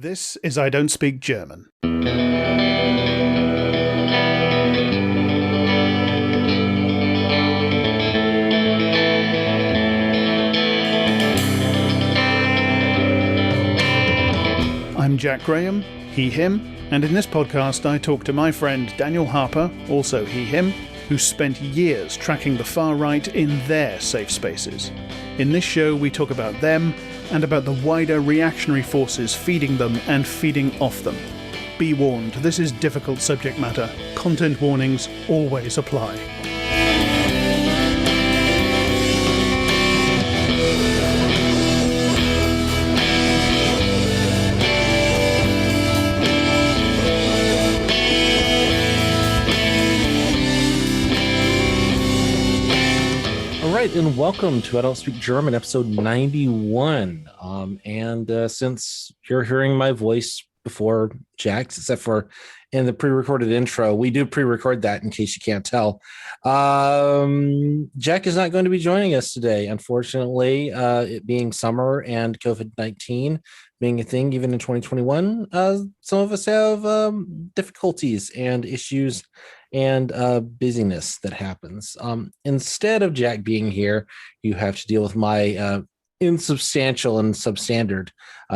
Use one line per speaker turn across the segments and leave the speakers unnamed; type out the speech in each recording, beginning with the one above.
This is I Don't Speak German. I'm Jack Graham, he, him, and in this podcast I talk to my friend Daniel Harper, also he, him, who spent years tracking the far right in their safe spaces. In this show we talk about them and about the wider reactionary forces feeding them and feeding off them. Be warned, this is difficult subject matter. Content warnings always apply.
And welcome to I Don't Speak German, episode 91. Since you're hearing my voice before Jack's, except for in the pre-recorded intro, we do pre-record that in case you can't tell. Jack is not going to be joining us today, unfortunately. It being summer and COVID-19 being a thing, even in 2021, some of us have difficulties and issues and busyness that happens. Instead of Jack being here, you have to deal with my insubstantial and substandard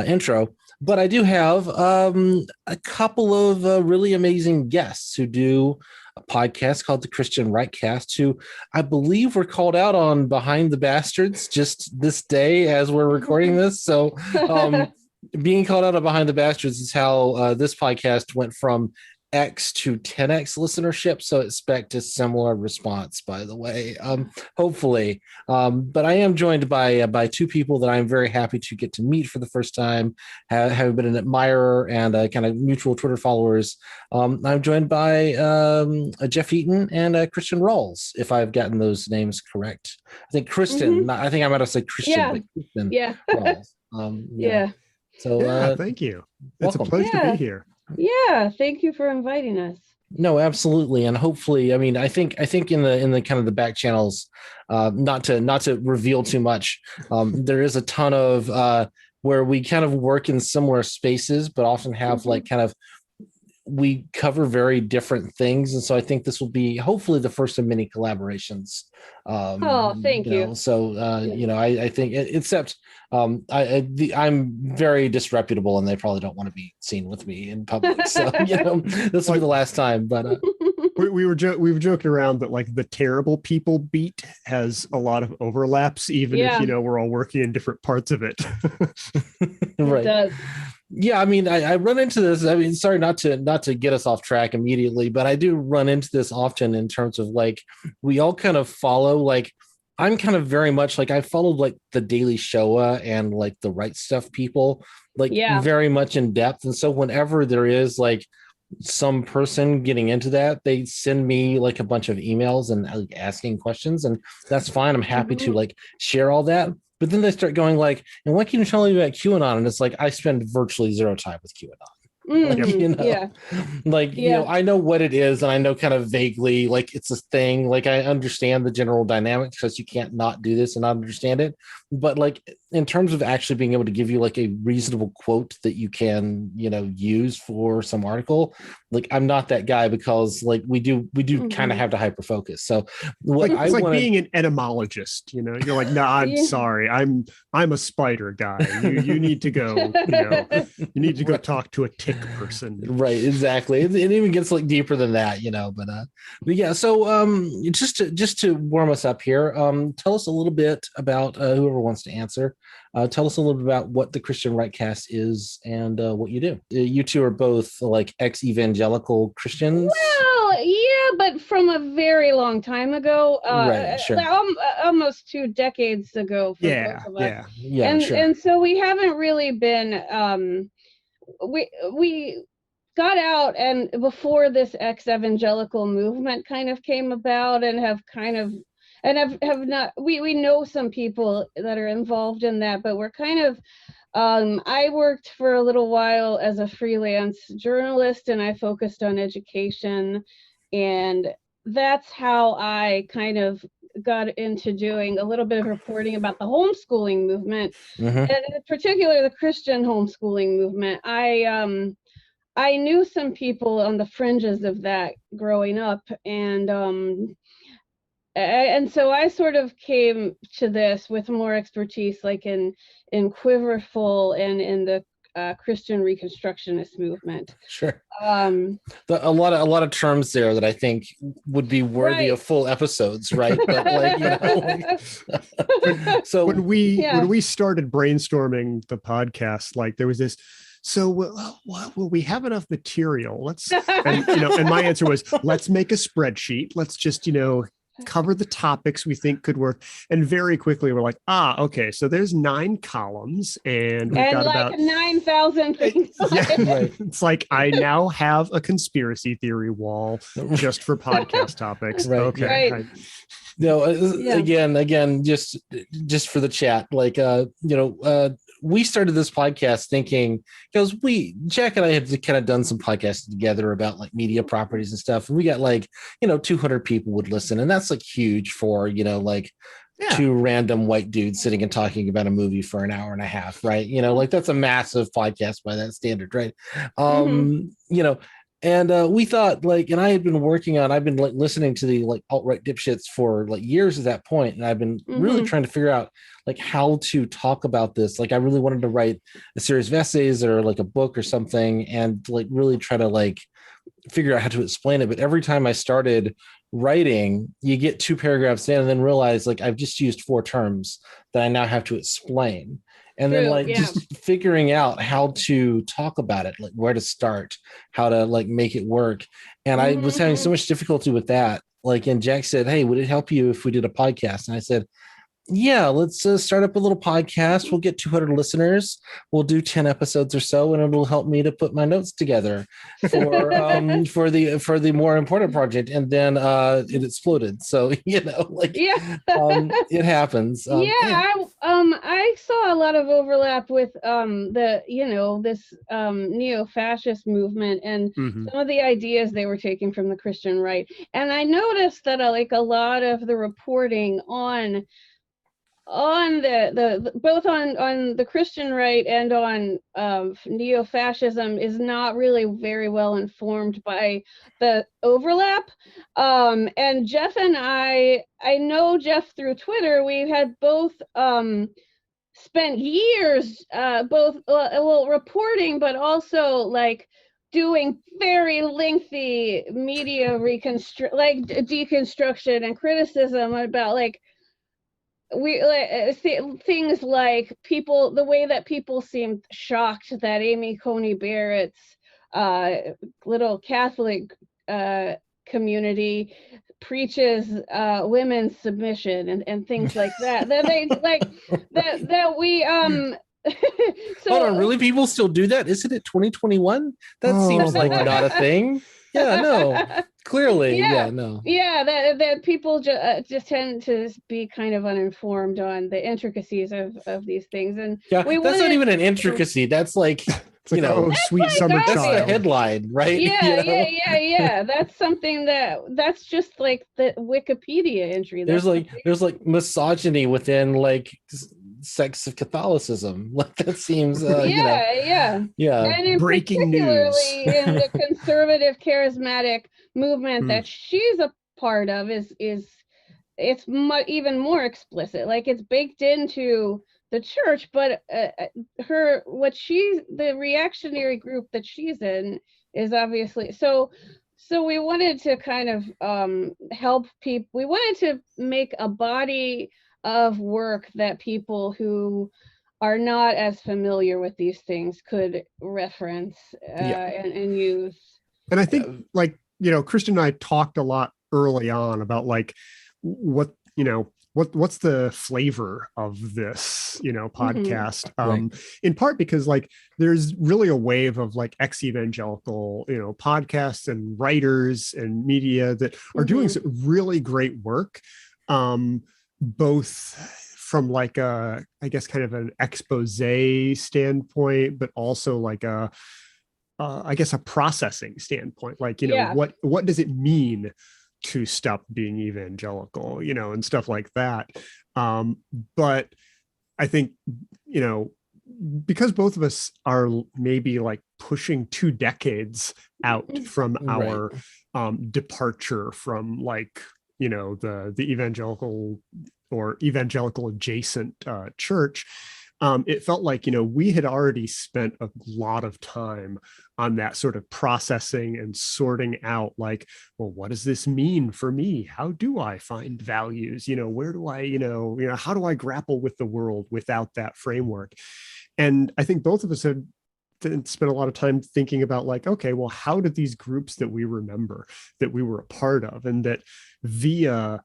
intro. But I do have a couple of really amazing guests who do a podcast called the Christian Rightcast, who I believe were called out on Behind the Bastards just this day as we're recording this. So being called out on Behind the Bastards is how this podcast went from X to 10X listenership, so expect a similar response, by the way, hopefully. But I am joined by two people that I'm very happy to get to meet for the first time, having been an admirer and kind of mutual Twitter followers. I'm joined by Jeff Eaton and Christian Rawls, if I've gotten those names correct. I think Kristen, I think I might have said Christian, but Kristen Rawls.
Yeah.
So
thank you.
Welcome.
It's a pleasure to be here.
Yeah, thank you for inviting us.
No, absolutely, and hopefully, I mean, I think in the kind of the back channels, not to reveal too much, there is a ton of where we kind of work in similar spaces, but often have like kind of we cover very different things, and so I think this will be hopefully the first of many collaborations.
Thank you.
So I think except I'm very disreputable, and they probably don't want to be seen with me in public. So this will be the last time. But
we were joking around that like the terrible people beat has a lot of overlaps, even if we're all working in different parts of it.
Right.
It does.
Yeah, I mean, I run into this. I mean, sorry not to get us off track immediately, but I do run into this often in terms of like we all kind of follow. Like I'm kind of very much like I followed like the Daily Shoah and like the Right Stuff people, like very much in depth. And so whenever there is like some person getting into that, they send me like a bunch of emails and like asking questions, and that's fine. I'm happy to like share all that. But then they start going like, and what can you tell me about QAnon? And it's like, I spend virtually zero time with QAnon. I know what it is, and I know kind of vaguely like it's a thing. Like I understand the general dynamics because you can't not do this and not understand it. But like in terms of actually being able to give you like a reasonable quote that you can use for some article, like I'm not that guy because like we do kind of have to hyper focus. So
it's like being an etymologist. You're like, no, I'm sorry, I'm a spider guy. You need to go. You need to go talk to a tick person.
Right, exactly. It even gets like deeper than that, but yeah. So just to warm us up here, tell us a little bit about whoever wants to answer. Tell us a little bit about what the Christian Rightcast is and what you do. You two are both like ex-evangelical Christians.
Well, yeah, but from a very long time ago.
Right, sure.
Almost 2 decades ago. For both of us. And so we haven't really been. We got out, and before this ex-evangelical movement kind of came about, and have not. We know some people that are involved in that, but we're kind of. I worked for a little while as a freelance journalist, and I focused on education, and that's how I kind of got into doing a little bit of reporting about the homeschooling movement,
Mm-hmm.
and in particular the Christian homeschooling movement. I knew some people on the fringes of that growing up, and so I sort of came to this with more expertise, like in Quiverful and in the Christian Reconstructionist movement.
Sure.
A
lot of terms there that I think would be worthy of full episodes, right? But like, so
when we started brainstorming the podcast, like there was this. So will we have enough material? And my answer was, let's make a spreadsheet. Let's just cover the topics we think could work. And very quickly we're like, okay, so there's 9 columns and we've got
like
about
9,000 things.
Right. It's like, I now have a conspiracy theory wall just for podcast topics.
Right.
Okay.
Right.
Again, just for the chat, like, we started this podcast thinking, because Jack and I had kind of done some podcasts together about like media properties and stuff. And we got 200 people would listen. And that's like huge for, two random white dudes sitting and talking about a movie for an hour and a half. Right. That's a massive podcast by that standard. Right. And we thought and I've been listening to the alt-right dipshits for years at that point. And I've been really trying to figure out how to talk about this. I really wanted to write a series of essays or a book or something and really try to figure out how to explain it. But every time I started writing, you get 2 paragraphs in and then realize I've just used 4 terms that I now have to explain. And then just figuring out how to talk about it, where to start, how to make it work. And I was having so much difficulty with that. And Jack said, "Hey, would it help you if we did a podcast?" And I said, "Yeah, let's start up a little podcast. We'll get 200 listeners. We'll do 10 episodes or so, and it'll help me to put my notes together for the more important project." And then it exploded. So it happens.
I saw a lot of overlap with this neo-fascist movement and some of the ideas they were taking from the Christian right. And I noticed that a lot of the reporting on the both on the Christian right and on neo-fascism is not really very well informed by the overlap. And Jeff and I know Jeff through Twitter. We had both spent years both reporting, but also doing very lengthy media deconstruction and criticism about things like the way that people seemed shocked that Amy Coney Barrett's little Catholic community preaches women's submission and things like that. That they that we
so, hold on, really? People still do that? Isn't it 2021? That seems like not a thing. Yeah, no. Clearly, that people just tend to be kind of uninformed on the intricacies of these things, and that's not even an intricacy. That's sweet
summer child.
That's the headline, right?
Yeah. That's something that's just the Wikipedia entry.
There's misogyny within sects of Catholicism. That seems
and in
breaking news
in the conservative charismatic movement that she's a part of is it's even more explicit. It's baked into the church, but the reactionary group that she's in is obviously so we wanted to kind of help people. We wanted to make a body of work that people who are not as familiar with these things could reference and use.
And I think Kristen and I talked a lot early on about what's the flavor of this podcast, in part because there's really a wave of ex-evangelical podcasts and writers and media that are doing some really great work, both from I guess kind of an expose standpoint, but also I guess a processing standpoint. What does it mean to stop being evangelical, and stuff like that. But I think, because both of us are maybe like pushing 2 decades out from our departure from like, the evangelical or evangelical adjacent church, it felt like, we had already spent a lot of time on that sort of processing and sorting out like, well, what does this mean for me? How do I find values? Where do I, how do I grapple with the world without that framework? And I think both of us had spent a lot of time thinking about like, okay, well, how did these groups that we remember, that we were a part of, and that via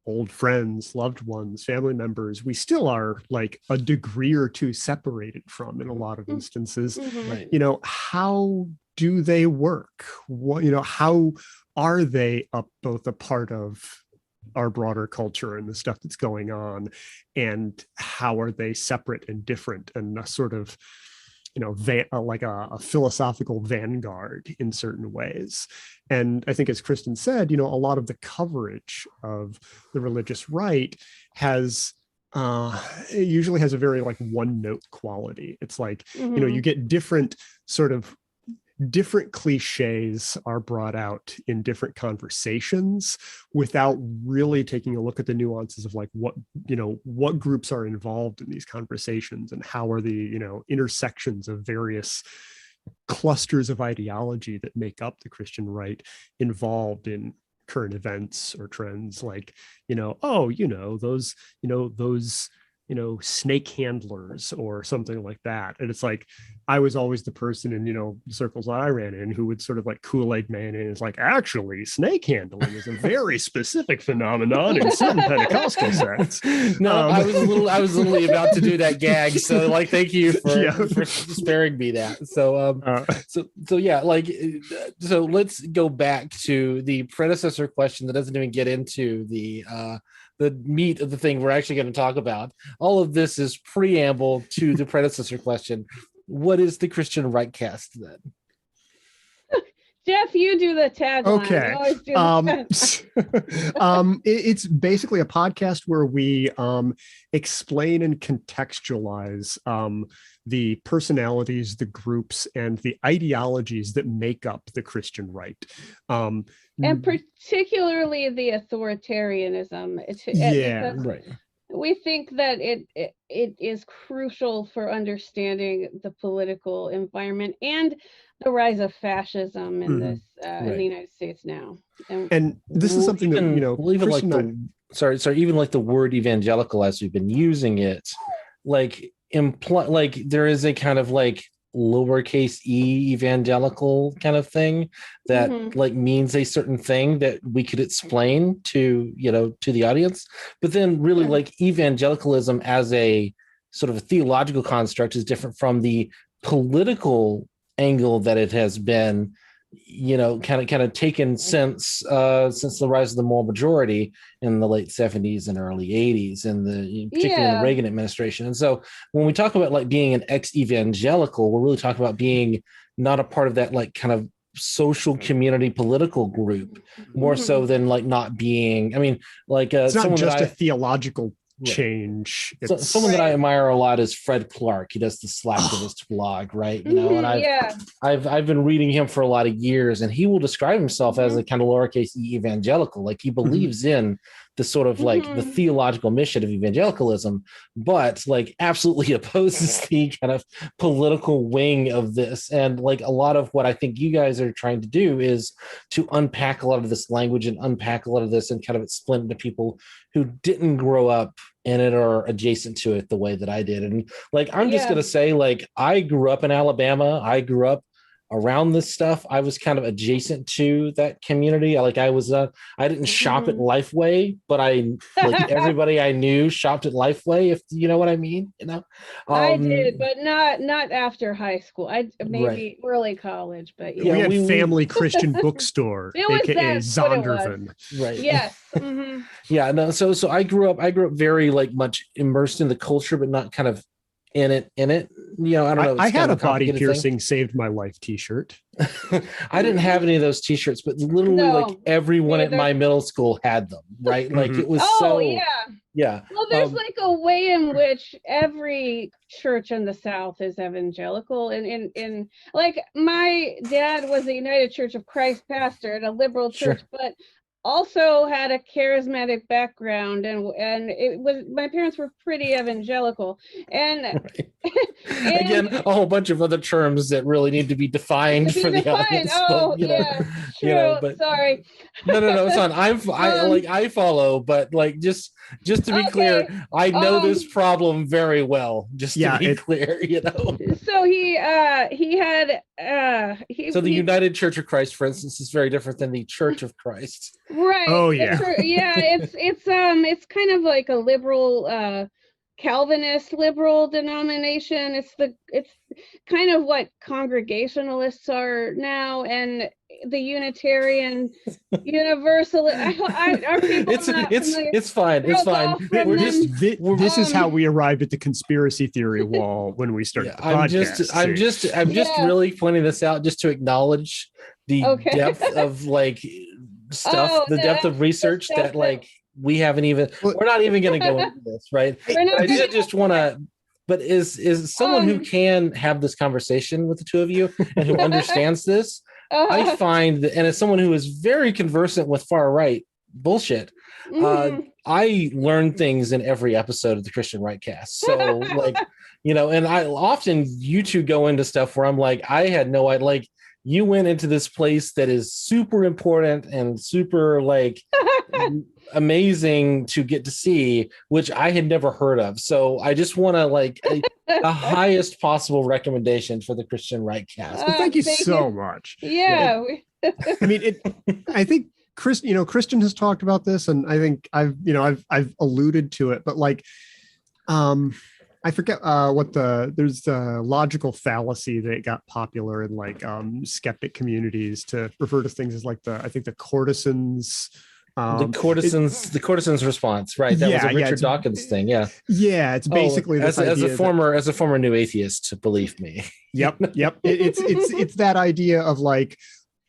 old friends, loved ones, family members, we still are like a degree or two separated from in a lot of instances. How do they work? What, how are they both a part of our broader culture and the stuff that's going on, and how are they separate and different and a sort of like a philosophical vanguard in certain ways? And I think, as Kristen said, a lot of the coverage of the religious right it usually has a very like one note quality. It's like, you get different cliches are brought out in different conversations without really taking a look at the nuances of like what groups are involved in these conversations, and how are the intersections of various clusters of ideology that make up the Christian right involved in current events or trends, like those snake handlers or something like that. And it's like, I was always the person in, circles I ran in who would sort of like Kool-Aid man and it's like, actually, snake handling is a very specific phenomenon in certain Pentecostal sects.
No, I was literally about to do that gag. So like, thank you for sparing me that. So yeah, like, so let's go back to the predecessor question that doesn't even get into the meat of the thing we're actually going to talk about. All of this is preamble to the predecessor question. What is the Christian Rightcast then?
Jeff, you do the tagline.
Okay. It's basically a podcast where we explain and contextualize the personalities, the groups, and the ideologies that make up the Christian right.
And particularly the authoritarianism.
Right.
We think that it is crucial for understanding the political environment and the rise of fascism in this in the United States now.
And this is something that
even like the word evangelical, as we've been using it, like there is a kind of like lowercase e evangelical kind of thing that like means a certain thing that we could explain to the audience. But then really like evangelicalism as a sort of a theological construct is different from the political angle that it has been kind of taken since the rise of the moral majority in the late 70s and early 80s, and particularly in the Reagan administration. And so when we talk about like being an ex-evangelical, we're really talking about being not a part of that like kind of social community political group, more so than like not being, it's not just
a theological change.
Someone that I admire a lot is Fred Clark. He does the Slacktivist blog, right? And I've been reading him for a lot of years, and he will describe himself as a kind of lowercase e evangelical. Like he believes in the sort of like the theological mission of evangelicalism, but like absolutely opposes the kind of political wing of this. And like a lot of what I think you guys are trying to do is to unpack a lot of this language and unpack a lot of this and kind of explain it to people who didn't grow up in it or adjacent to it the way that I did. And like, I'm just going to say, like, I grew up in Alabama. I grew up around this stuff. I was kind of adjacent to that community. I didn't shop at Lifeway, but everybody I knew shopped at Lifeway, if you know what I mean,
I did, but not after high school. Maybe early college, but
we had Family Christian Bookstore, aka Zondervan.
Right.
Yes.
Yeah, no, so I grew up very like much immersed in the culture, but not kind of in it. I don't know.
I had a body piercing saved my life t-shirt.
I didn't have any of those t-shirts, but literally like everyone at my middle school had them, right? Like it was yeah.
Well, there's like a way in which every church in the South is evangelical, and like my dad was a United Church of Christ pastor at a liberal church, but also had a charismatic background, and it was, my parents were pretty evangelical, and,
and again, a whole bunch of other terms that really need to be defined for the audience.
Oh, but, true. But sorry.
No, it's on. I follow, but like just to be clear, I know this problem very well. Just to be clear,
So he had
the United Church of Christ, for instance, is very different than the Church of Christ.
Right.
Oh yeah.
It's kind of like a liberal Calvinist liberal denomination. It's kind of what Congregationalists are now, and the Unitarian Universalist.
It's fine.
This is how we arrived at the conspiracy theory wall when we started the podcast.
I'm just really pointing this out just to acknowledge the depth of like stuff, the depth of research that like we haven't even. We're not even going to go into this, right? I just want to. But is someone who can have this conversation with the two of you and who understands this? I find that, and as someone who is very conversant with far right bullshit, I learn things in every episode of the Christian Right Cast. So like, and I often you two go into stuff where I'm like, I had no idea. Like, you went into this place that is super important and super like amazing to get to see, which I had never heard of. So I just want to like the highest possible recommendation for the Christian Right Cast.
Well, thank you so much.
Yeah.
I mean, I think Christian has talked about this, and I think I've alluded to it, but like, I forget there's a logical fallacy that got popular in like skeptic communities to refer to things as like the courtisans.
The courtisan's response, right? That was a Richard Dawkins thing. Yeah.
It's basically
as a former new atheist, believe me.
Yep. It's that idea of like,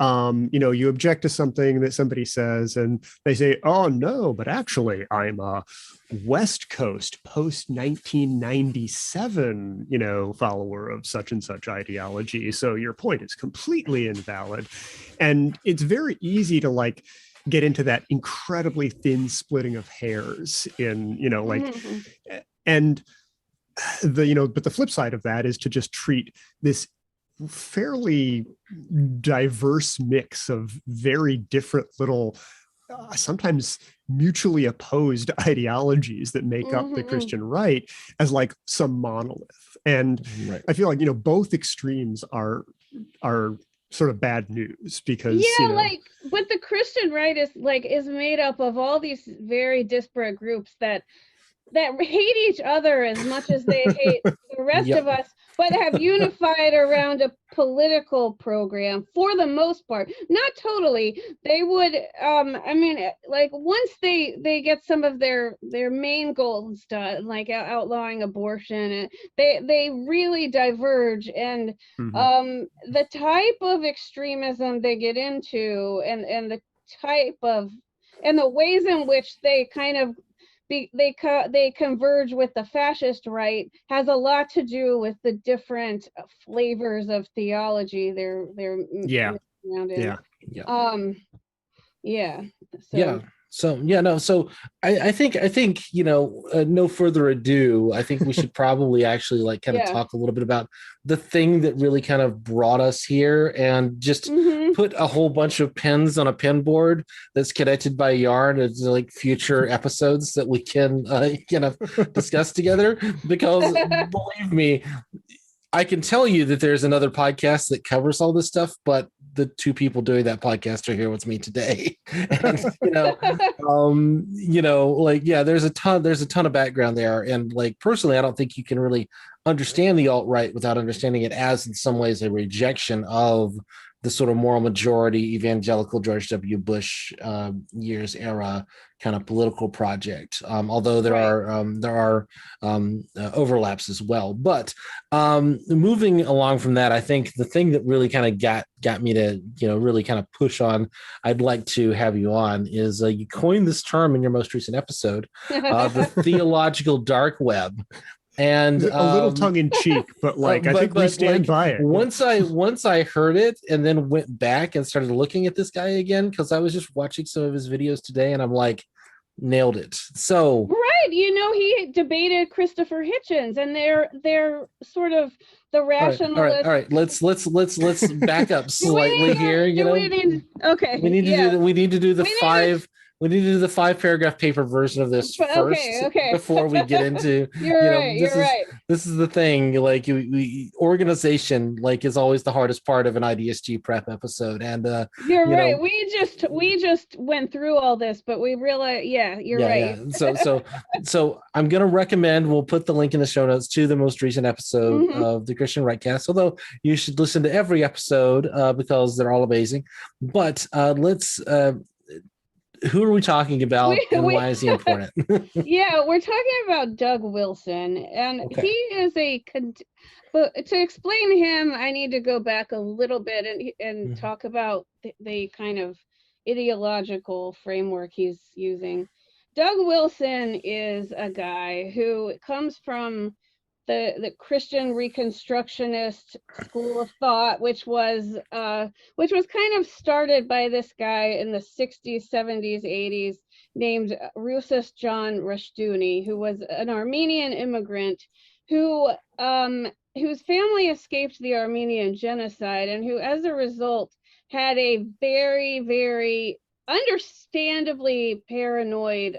you object to something that somebody says and they say, oh no, but actually I'm a West Coast post 1997, follower of such and such ideology. So your point is completely invalid. And it's very easy to like get into that incredibly thin splitting of hairs in, and but the flip side of that is to just treat this fairly diverse mix of very different little sometimes mutually opposed ideologies that make up the Christian right as like some monolith. And I feel like both extremes are sort of bad news because
but the Christian right is made up of all these very disparate groups that hate each other as much as they hate the rest of us, but have unified around a political program for the most part. Not totally. They would, once they get some of their main goals done, like outlawing abortion, they really diverge. And the type of extremism they get into, and the type of, and the ways in which they kind of they converge with the fascist right has a lot to do with the different flavors of theology they're around in.
So I think no further ado, I think we should probably actually like kind of talk a little bit about the thing that really kind of brought us here, and just put a whole bunch of pins on a pin board that's connected by yarn as like future episodes that we can discuss together, because believe me, I can tell you that there's another podcast that covers all this stuff, but the two people doing that podcast are here with me today. And, there's a ton of background there. And like, personally, I don't think you can really understand the alt-right without understanding it as in some ways a rejection of the sort of moral majority evangelical George W. Bush years era kind of political project. Although there are overlaps as well. But moving along from that, I think the thing that really kind of got me to really kind of push on, I'd like to have you on, is you coined this term in your most recent episode, the theological dark web. And
a little tongue in cheek, but I think we stand by it.
Once I heard it and then went back and started looking at this guy again, because I was just watching some of his videos today, and I'm like, nailed it. So
right, he debated Christopher Hitchens, and they're sort of the rationalist.
All right. Let's back up slightly here.
We need
to do the five. We need to do the 5-paragraph paper version of this first before we get into. This is the thing. Like organization, is always the hardest part of an IDSG prep episode. And
you're right. We just went through all this, but we realized, you're right.
Yeah. So I'm gonna recommend. We'll put the link in the show notes to the most recent episode of the Christian Rightcast. Although you should listen to every episode because they're all amazing. But let's. Who are we talking about, and why is he important?
We're talking about Doug Wilson, and he is but to explain him, I need to go back a little bit and talk about the kind of ideological framework he's using. Doug Wilson is a guy who comes from the Christian Reconstructionist school of thought, which was kind of started by this guy in the 60s, 70s, 80s named Rusas John Rushdoony, who was an Armenian immigrant whose family escaped the Armenian genocide, and who as a result had a very, very understandably paranoid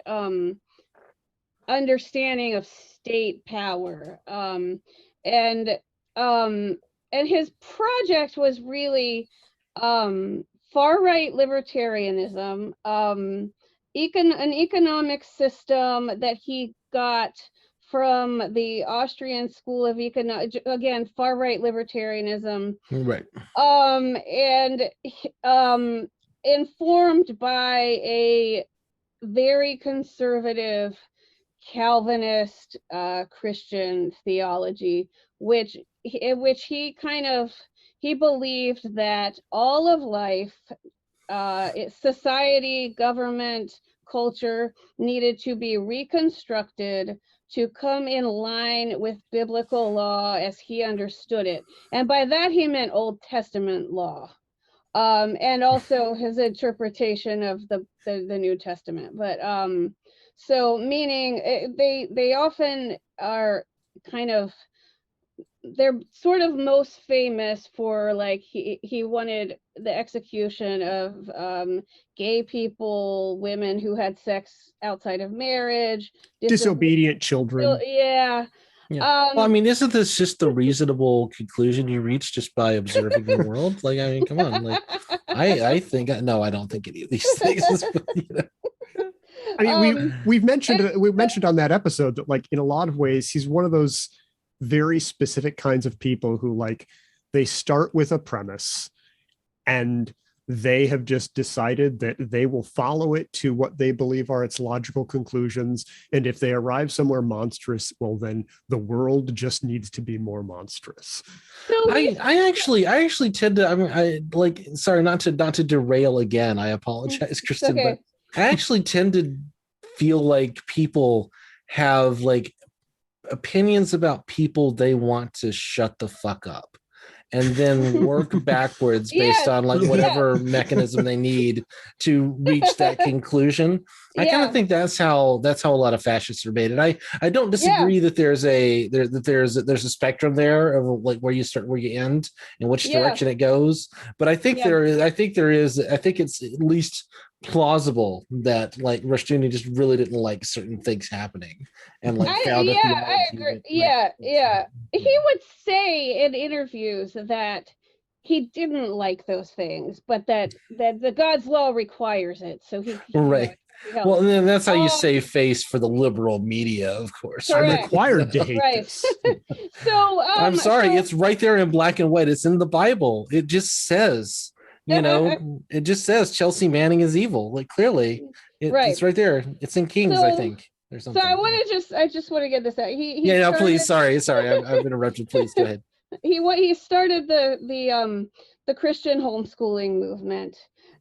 understanding of state power, and his project was really far-right libertarianism, an economic system that he got from the Austrian School of Economics, again, far-right libertarianism,
right,
and informed by a very conservative Calvinist Christian theology, which he believed that all of life, society, government, culture needed to be reconstructed to come in line with biblical law as he understood it, and by that he meant Old Testament law, and also his interpretation of the New Testament, but so meaning they often are they're sort of most famous for he wanted the execution of gay people, women who had sex outside of marriage,
disobedient children.
Yeah.
Well, I mean, isn't this just the reasonable conclusion you reach just by observing the world? Come on. I think I don't think any of these things.
I mean, we mentioned on that episode that in a lot of ways he's one of those very specific kinds of people who they start with a premise and they have just decided that they will follow it to what they believe are its logical conclusions, and if they arrive somewhere monstrous, well, then the world just needs to be more monstrous.
I actually tend to sorry, not to derail again, I apologize, Kristen, but I actually tend to feel like people have opinions about people they want to shut the fuck up, and then work backwards based on whatever mechanism they need to reach that conclusion. I kind of think that's how a lot of fascists are made. And I don't disagree that there's a spectrum there of where you start, where you end, and which direction it goes. But I think I think it's at least plausible that Rushdoony just really didn't like certain things happening, and found
I agree. He would say in interviews that he didn't like those things, but that the God's law requires it, so he
right. Well, and then that's how you save face for the liberal media, of course.
I'm required to hate this.
So
I'm sorry, it's right there in black and white. It's in the Bible. It just says, it just says Chelsea Manning is evil. Like clearly, it's right there. It's in Kings, I think. So
I just want to get this out.
Please. Sorry, I've interrupted. Please go ahead.
He started the Christian homeschooling movement,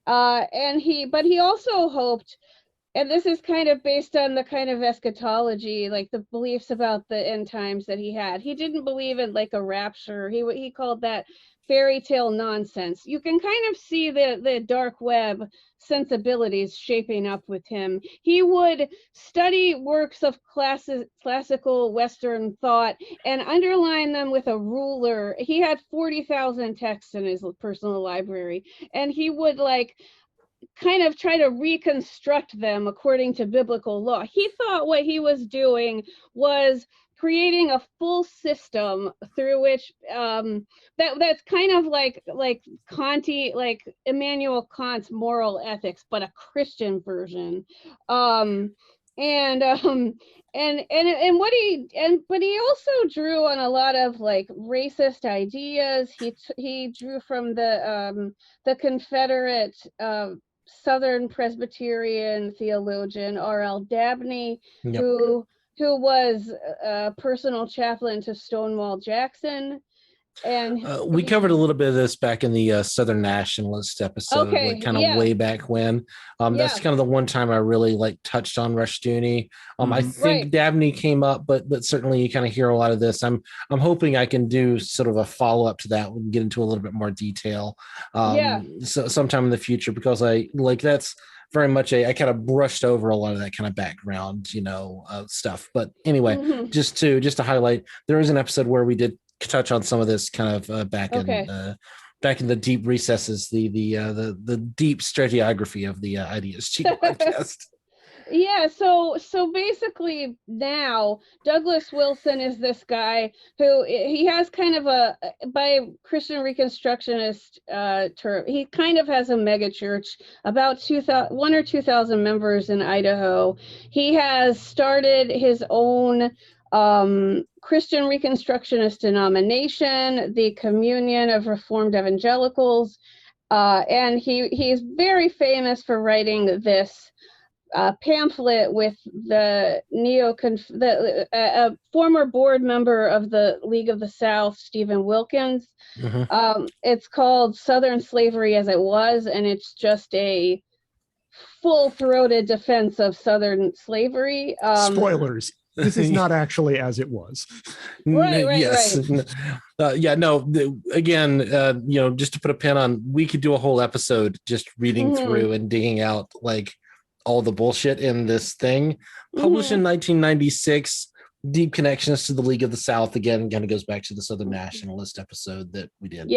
but he also hoped, and this is kind of based on the kind of eschatology, like the beliefs about the end times that he had. He didn't believe in like a rapture. He called that fairy tale nonsense. You can kind of see the dark web sensibilities shaping up with him. He would study works of classical Western thought and underline them with a ruler. He had 40,000 texts in his personal library, and he would like kind of try to reconstruct them according to biblical law. He thought what he was doing was creating a full system through which that's kind of like Kanti, like Immanuel Kant's moral ethics, but a Christian version. But he also drew on a lot of like racist ideas. He drew from the Confederate Southern Presbyterian theologian R.L. Dabney, who was a personal chaplain to Stonewall Jackson. And
we covered a little bit of this back in the Southern Nationalist episode, way back when. That's kind of the one time I really touched on Rushdoony. I think Dabney came up, but certainly you kind of hear a lot of this. I'm hoping I can do sort of a follow up to that and get into a little bit more detail. So sometime in the future, because that's very much I kind of brushed over a lot of that kind of background, stuff. But anyway, just to highlight, there is an episode where we did touch on some of this kind of back in the deep recesses, the deep stratigraphy of the Ideas Cheat podcast.
So basically now Douglas Wilson is this guy who he has kind of by Christian Reconstructionist term, he kind of has a mega church, about 1,000 or 2,000 members in Idaho. He has started his own Christian Reconstructionist denomination, the Communion of Reformed Evangelicals, and he's very famous for writing this pamphlet with the former board member of the League of the South, Stephen Wilkins. It's called Southern Slavery as It Was, and it's just a full-throated defense of Southern slavery.
Spoilers. This is not actually as it was.
Right.
Again, just to put a pin on, we could do a whole episode just reading through and digging out all the bullshit in this thing. Published in 1996, deep connections to the League of the South. Again, kind of goes back to the Southern Nationalist episode that we did.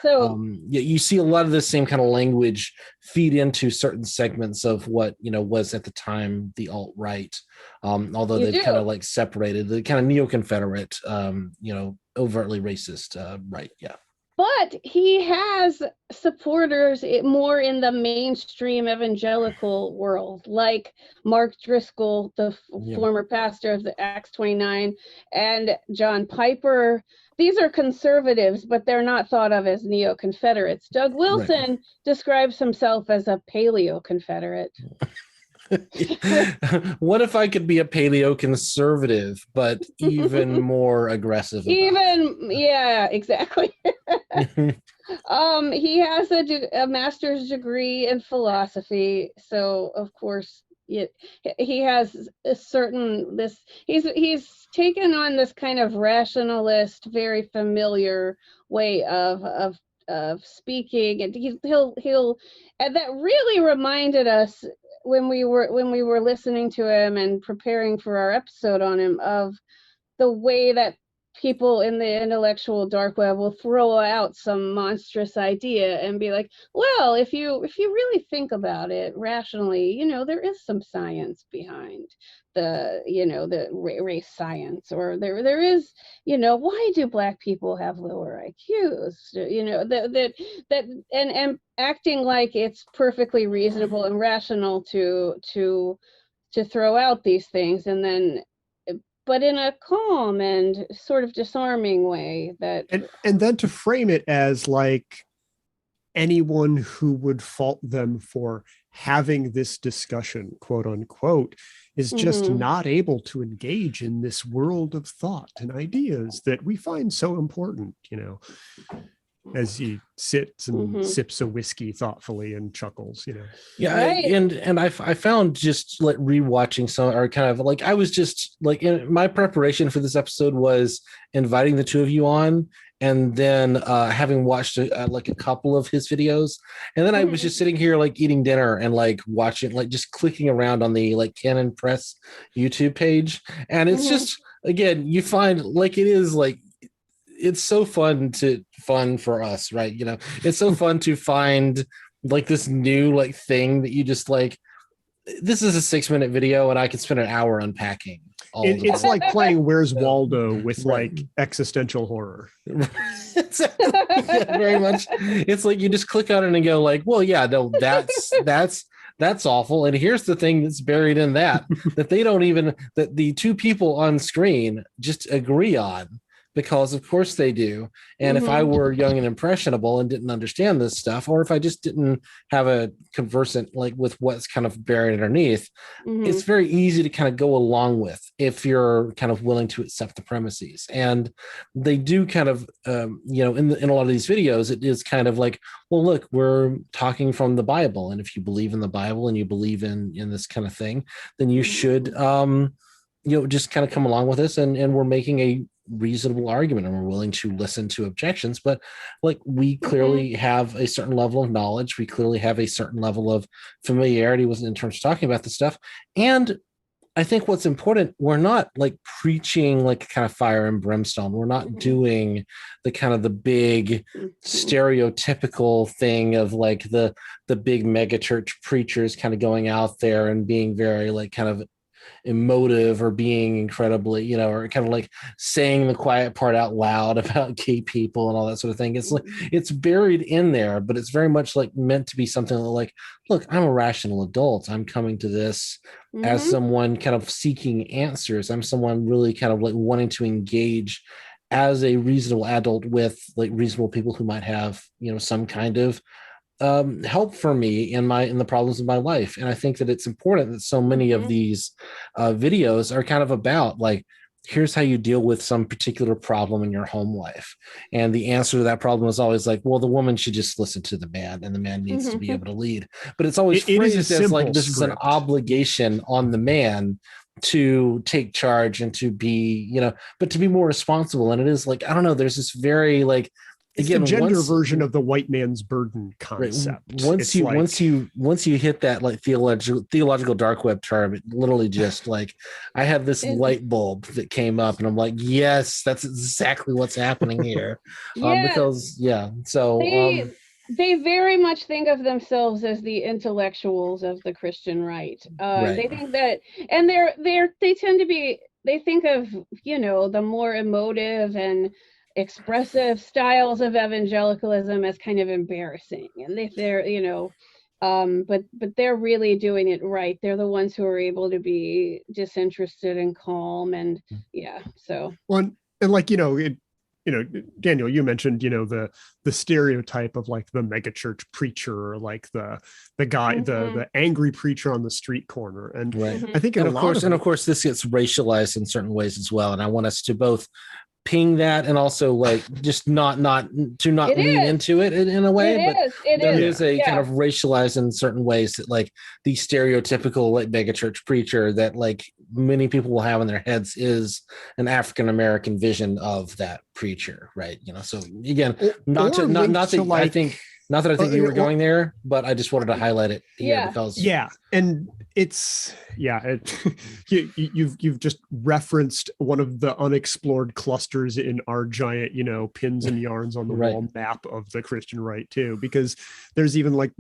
So
you see a lot of the same kind of language feed into certain segments of what was at the time the alt-right, although they've kind of separated the kind of neo-Confederate, overtly racist right.
But he has supporters more in the mainstream evangelical world, like Mark Driscoll, the former pastor of the Acts 29, and John Piper. These are conservatives, but they're not thought of as neo-Confederates. Doug Wilson describes himself as a paleo-Confederate.
What if I could be a paleo-conservative, but even more aggressive?
Exactly. He has a master's degree in philosophy, so of course he has a certain he's taken on this kind of rationalist, very familiar way of speaking, and he'll and that really reminded us when we were listening to him and preparing for our episode on him of the way that people in the intellectual dark web will throw out some monstrous idea and be like, well, if you really think about it rationally, there is some science behind the race science, or there is, why do Black people have lower IQs? That and acting like it's perfectly reasonable and rational to throw out these things, and then but in a calm and sort of disarming way, that
and then to frame it as like anyone who would fault them for having this discussion, quote unquote, is just not able to engage in this world of thought and ideas that we find so important, as he sits and sips a whiskey thoughtfully and chuckles,
Yeah. Right. And I found just like rewatching some, or kind of like, I was just like, in my preparation for this episode was inviting the two of you on, and then having watched like a couple of his videos, and then I was just sitting here like eating dinner and like watching, like just clicking around on the like Canon Press YouTube page, and it's just, again, you find like it is like, it's so fun for us, right? It's so fun to find like this new like thing that you just like, this is a 6-minute video and I could spend an hour unpacking.
It's like playing Where's Waldo with like existential horror.
Exactly. Yeah, very much. It's like you just click on it and go like, well, yeah, no, that's awful. And here's the thing that's buried in that they don't even, that the two people on screen just agree on. Because of course they do. And if I were young and impressionable and didn't understand this stuff, or if I just didn't have a conversant like with what's kind of buried underneath, it's very easy to kind of go along with if you're kind of willing to accept the premises. And they do kind of, in a lot of these videos, it is kind of like, well, look, we're talking from the Bible. And if you believe in the Bible and you believe in this kind of thing, then you should, just kind of come along with us. And we're making a reasonable argument, and we're willing to listen to objections, but like we clearly have a certain level of knowledge, we clearly have a certain level of familiarity with in terms of talking about this stuff. And I think what's important, we're not like preaching like kind of fire and brimstone. We're not doing the kind of the big stereotypical thing of like the big megachurch preachers kind of going out there and being very like kind of emotive, or being incredibly, or kind of like saying the quiet part out loud about gay people and all that sort of thing. It's like, it's buried in there, but it's very much like meant to be something like, look, I'm a rational adult. I'm coming to this as someone kind of seeking answers. I'm someone really kind of like wanting to engage as a reasonable adult with like reasonable people who might have, some kind of help for me in the problems of my life. And I think that it's important that so many of these videos are kind of about like, here's how you deal with some particular problem in your home life. And the answer to that problem is always like, well, the woman should just listen to the man, and the man needs to be able to lead. But it's always phrased as like, this is an obligation on the man to take charge and to be, but to be more responsible. And it is like, I don't know, there's this very like,
it's the gender version of the white man's burden concept.
Right. Once you hit that like theological dark web term, it literally just like, I had this light bulb that came up, and I'm like, yes, that's exactly what's happening here. So
they very much think of themselves as the intellectuals of the Christian right. They think that, and they tend to be, they think of, the more emotive and expressive styles of evangelicalism as kind of embarrassing, and they're but they're really doing it right. They're the ones who are able to be disinterested and calm, and so
well, and like Daniel, you mentioned the stereotype of like the megachurch preacher, or like the guy, the angry preacher on the street corner, and I think
of course this gets racialized in certain ways as well, and I want us to both ping that, and also like just not lean into it in a way, there is a kind of racialized in certain ways, that like the stereotypical like megachurch preacher that like many people will have in their heads is an African American vision of that preacher, right? So again, I think Not that I think you were going there, but I just wanted to highlight it here because
and it's you've just referenced one of the unexplored clusters in our giant, pins and yarns on the wall map of the Christian right too, because there's even like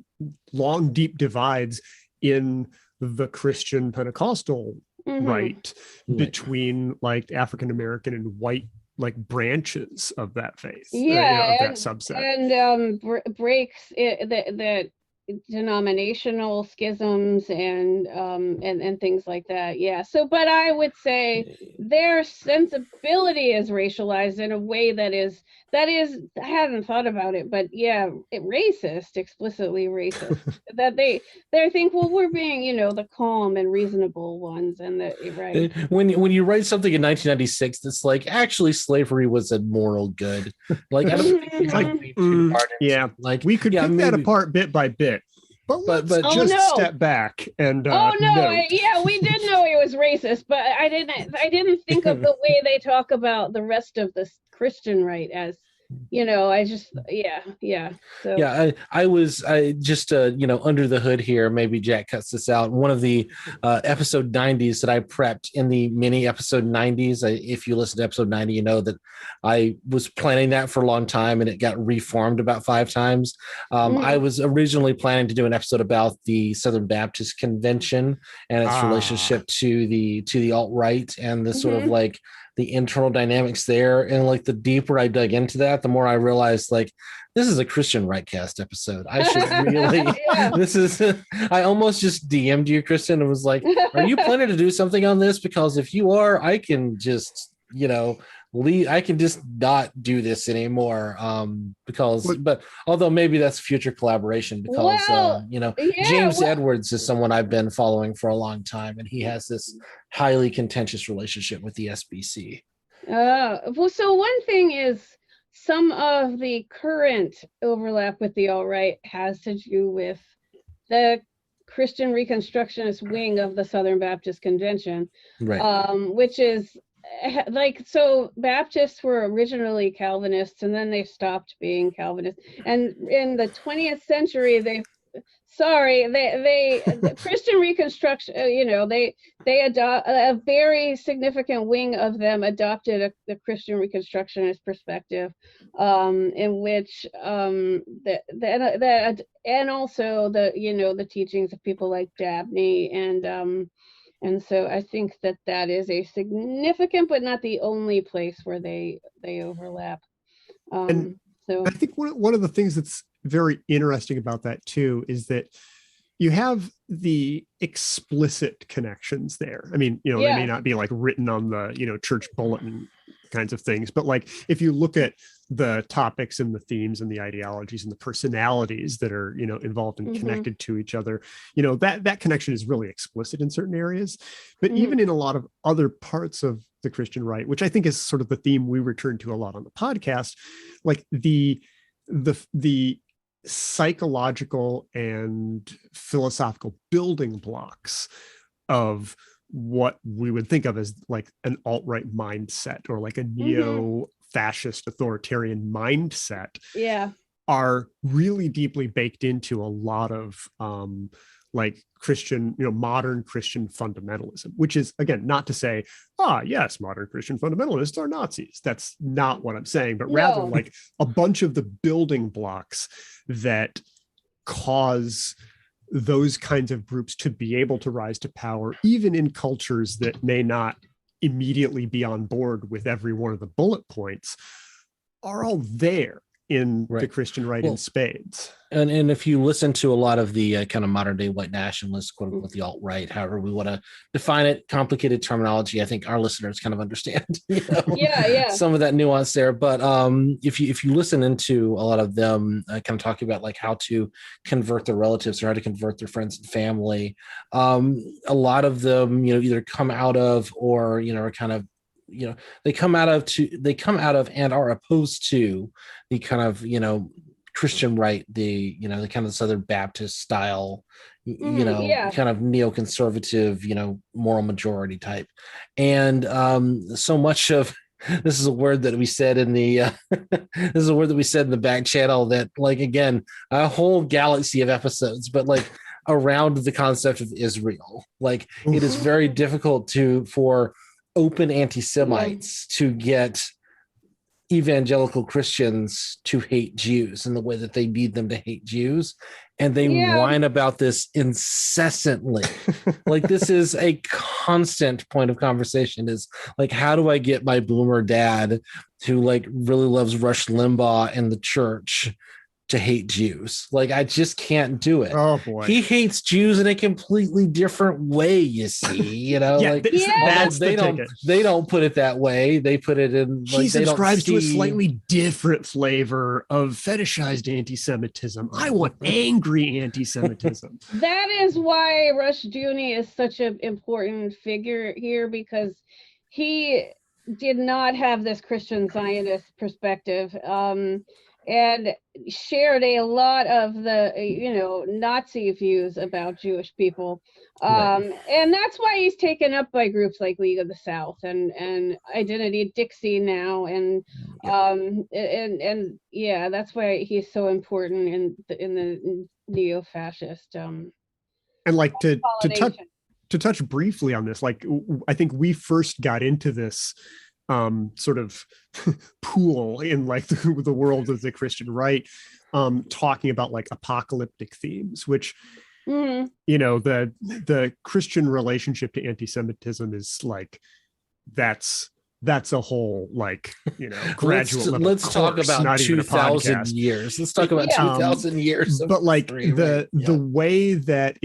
long, deep divides in the Christian Pentecostal right between like African American and white like branches of that faith, of that subset,
and breaks that denominational schisms and things like that. So but I would say their sensibility is racialized in a way that is I hadn't thought about it, but racist, explicitly racist. That they think, well, we're being the calm and reasonable ones, and
when you write something in 1996 that's like, actually slavery was a moral good, like I don't think
like we could pick that apart bit by bit. But let's step back and
we did know it was racist, but I didn't think of the way they talk about the rest of the Christian right as I just so
I was just under the hood here. Maybe Jack cuts this out. One of the episode 90s that I prepped in the mini episode 90s. If you listen to episode 90, you know that I was planning that for a long time, and it got reformed about 5 times. I was originally planning to do an episode about the Southern Baptist Convention and its relationship to the alt-right and the sort of like the internal dynamics there. And like the deeper I dug into that, the more I realized like this is a Christian Rightcast episode. I should really I almost just DM'd you, Kristen, and was like, are you planning to do something on this? Because if you are, I can just leave. I can just not do this anymore. But although maybe that's future collaboration, because James Edwards is someone I've been following for a long time, and he has this highly contentious relationship with the SBC.
So one thing is, some of the current overlap with the alt-right has to do with the Christian Reconstructionist wing of the Southern Baptist Convention, which is so Baptists were originally Calvinists, and then they stopped being Calvinists. And in the 20th century, the Christian Reconstruction, they adopt a very significant wing of them adopted the Christian Reconstructionist perspective, in which that and also the teachings of people like Dabney and so I think that is a significant, but not the only place where they overlap.
So I think one of the things that's very interesting about that too is that you have the explicit connections there. I mean, they may not be like written on the, church bulletin kinds of things, but like if you look at the topics and the themes and the ideologies and the personalities that are, involved and connected to each other, that connection is really explicit in certain areas. But even in a lot of other parts of the Christian right, which I think is sort of the theme we return to a lot on the podcast, like the psychological and philosophical building blocks of what we would think of as like an alt-right mindset or like a neo-fascist authoritarian mindset are really deeply baked into a lot of like Christian, modern Christian fundamentalism, which is, again, not to say, yes, modern Christian fundamentalists are Nazis. That's not what I'm saying, but rather like a bunch of the building blocks that cause those kinds of groups to be able to rise to power, even in cultures that may not immediately be on board with every one of the bullet points, are all there in the Christian right in spades.
And if you listen to a lot of the kind of modern day white nationalists, quote unquote, the alt-right, however we want to define it, complicated terminology, I think our listeners kind of understand some of that nuance there. But if you listen into a lot of them kind of talking about like how to convert their relatives or how to convert their friends and family, a lot of them, either come out of or, are kind of, they come out of and are opposed to the kind of, Christian right, the kind of Southern Baptist style, kind of neoconservative, moral majority type. And so much of this is a word that we said in the this is a word that we said in the back channel that, like, again, a whole galaxy of episodes, but like around the concept of Israel. Like, it is very difficult for open anti-Semites to get evangelical Christians to hate Jews in the way that they need them to hate Jews. And they whine about this incessantly. Like, this is a constant point of conversation, is like, how do I get my boomer dad who like really loves Rush Limbaugh and the church to hate Jews? Like, I just can't do it.
Oh boy.
He hates Jews in a completely different way, you see, you know.
That's
they don't put it that way. They put it in like,
he subscribes to a slightly different flavor of fetishized anti-Semitism. I want angry anti-Semitism.
That is why Rushdoony is such an important figure here, because he did not have this Christian Zionist perspective. And shared a lot of the, Nazi views about Jewish people. And that's why he's taken up by groups like League of the South and Identity Dixie now. And that's why he's so important in the neo-fascist.
And like to touch briefly on this, like, I think we first got into this sort of pool in like the world of the Christian right, talking about like apocalyptic themes, which the Christian relationship to anti-Semitism is like, that's a whole, like, graduate level
let's talk
course,
about 2,000 years. Let's talk about 2,000 years.
But like the way that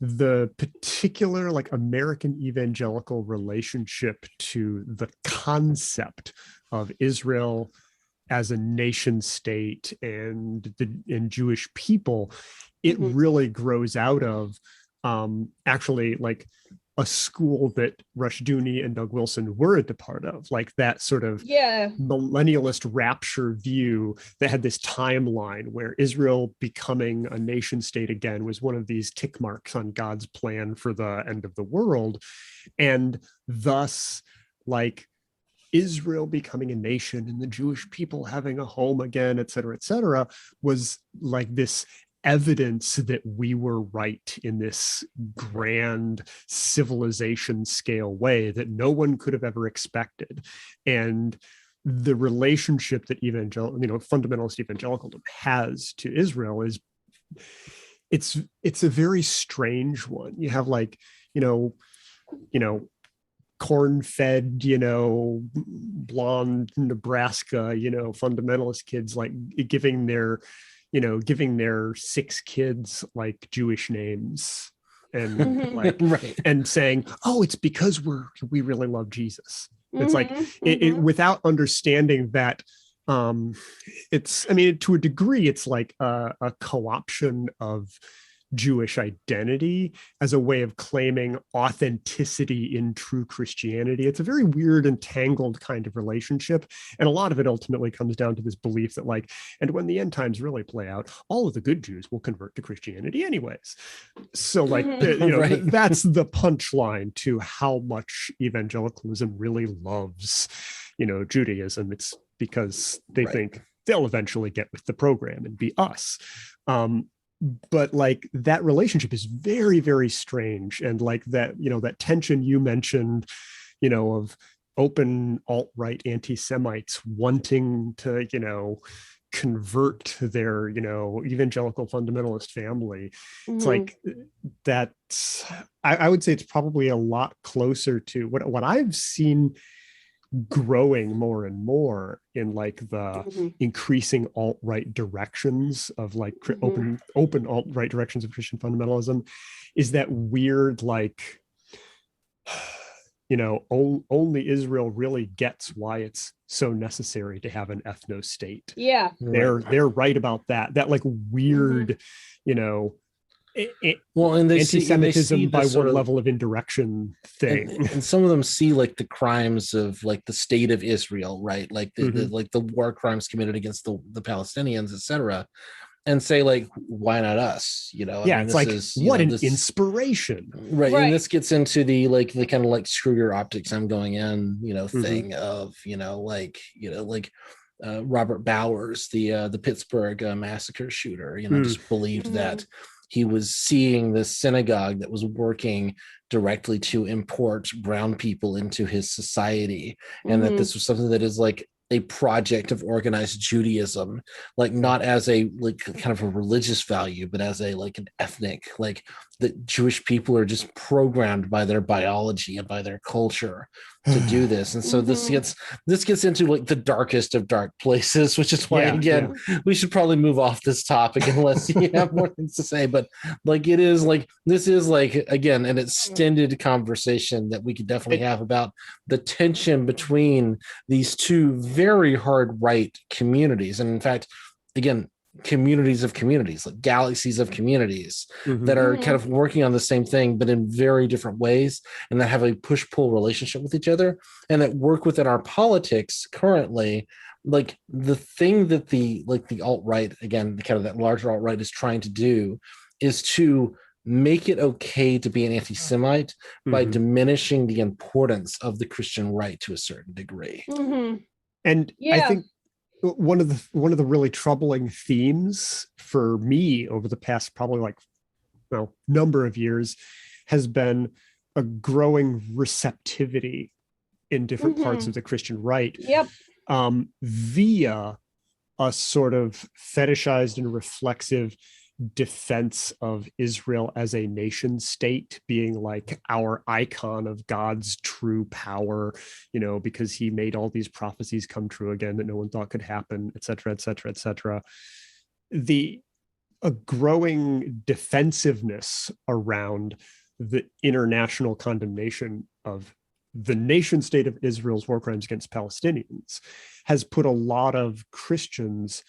the particular like American evangelical relationship to the concept of Israel as a nation state and Jewish people, it really grows out of actually like a school that Rushdoony and Doug Wilson were a part of, like that sort of millennialist rapture view that had this timeline where Israel becoming a nation state again was one of these tick marks on God's plan for the end of the world. And thus, like, Israel becoming a nation and the Jewish people having a home again, et cetera, was like this evidence that we were right in this grand civilization scale way that no one could have ever expected. And the relationship that fundamentalist evangelicalism has to Israel is, it's a very strange one. You have like, corn-fed, blonde Nebraska, fundamentalist kids like giving their 6 kids like Jewish names and like and saying, oh, it's because we really love Jesus. It's like it without understanding that it's, I mean, to a degree, it's like a co-option of Jewish identity as a way of claiming authenticity in true Christianity. It's a very weird and tangled kind of relationship. And a lot of it ultimately comes down to this belief that like, and when the end times really play out, all of the good Jews will convert to Christianity anyways. So like, that's the punchline to how much evangelicalism really loves, Judaism. It's because they think they'll eventually get with the program and be us. But like that relationship is very, very strange. And like that, that tension you mentioned, of open alt-right anti-Semites wanting to, convert their, evangelical fundamentalist family. It's like that's, I would say it's probably a lot closer to what I've seen growing more and more in like the increasing alt-right directions of like open alt-right directions of Christian fundamentalism is that weird, like, only Israel really gets why it's so necessary to have an ethno state.
Yeah.
They're right about that like weird,
and they
anti-Semitism
see
by one level of indirection thing,
and some of them see like the crimes of like the state of Israel, right? Like the war crimes committed against the Palestinians, etc. and say like, why not us? You know,
yeah, I mean, it's like, what an inspiration,
right? And this gets into the kind of like screw your optics, I'm going in, you know, thing of, you know, like Robert Bowers, the Pittsburgh massacre shooter, you know, just believed that he was seeing this synagogue that was working directly to import brown people into his society, and that this was something that is like a project of organized Judaism, like not as a like kind of a religious value, but as a like an ethnic, like that Jewish people are just programmed by their biology and by their culture to do this. And so this gets into like the darkest of dark places, which is why we should probably move off this topic unless you have more things to say. But like this is like again an extended conversation that we could definitely have about the tension between these two very hard right communities. And in fact, again, communities of communities, like galaxies of communities that are kind of working on the same thing, but in very different ways, and that have a push-pull relationship with each other, and that work within our politics currently. Like the thing that the alt-right, again, kind of that larger alt-right is trying to do is to make it okay to be an anti-Semite by diminishing the importance of the Christian right to a certain degree.
And I think one of the really troubling themes for me over the past probably number of years has been a growing receptivity in different parts of the Christian right via a sort of fetishized and reflexive defense of Israel as a nation state being like our icon of God's true power, you know, because he made all these prophecies come true again that no one thought could happen, et cetera, et cetera, et cetera. A growing defensiveness around the international condemnation of the nation state of Israel's war crimes against Palestinians has put a lot of Christians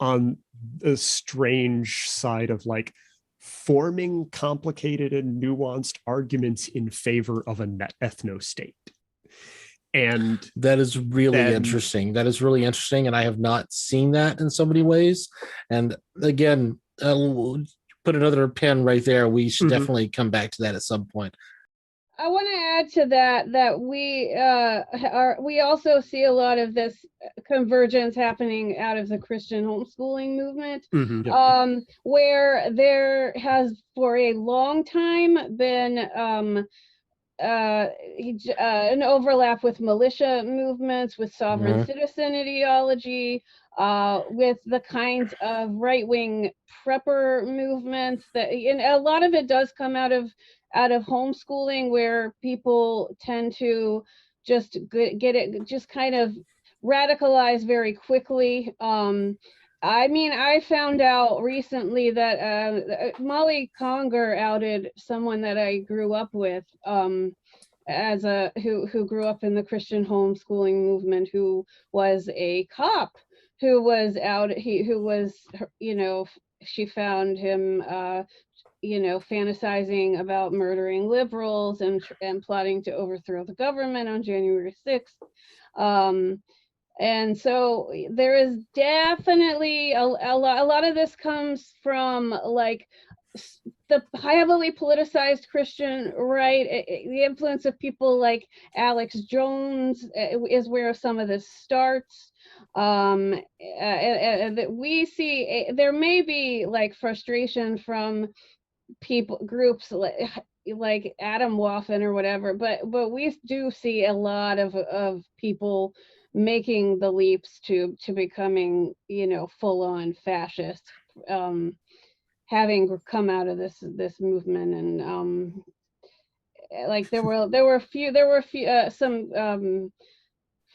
on the strange side of like forming complicated and nuanced arguments in favor of an ethno state. And
that is really interesting. That is really interesting. And I have not seen that in so many ways. And again, we'll put another pin right there. We should definitely come back to that at some point.
I want to add to that we also see a lot of this convergence happening out of the Christian homeschooling movement, where there has for a long time been an overlap with militia movements, with sovereign citizen ideology, with the kinds of right-wing prepper movements and a lot of it does come out of homeschooling, where people tend to just get it, just kind of radicalize very quickly. I mean, I found out recently that Molly Conger outed someone that I grew up with, as who grew up in the Christian homeschooling movement, who was a cop, who was she found him fantasizing about murdering liberals and plotting to overthrow the government on January 6th. And so there is definitely a lot of this comes from like the heavily politicized Christian right. The influence of people like Alex Jones is where some of this starts. That we see there may be like frustration from groups like Adam Waffen or whatever, but we do see a lot of people making the leaps to becoming full-on fascist, having come out of this movement. And like there were a few some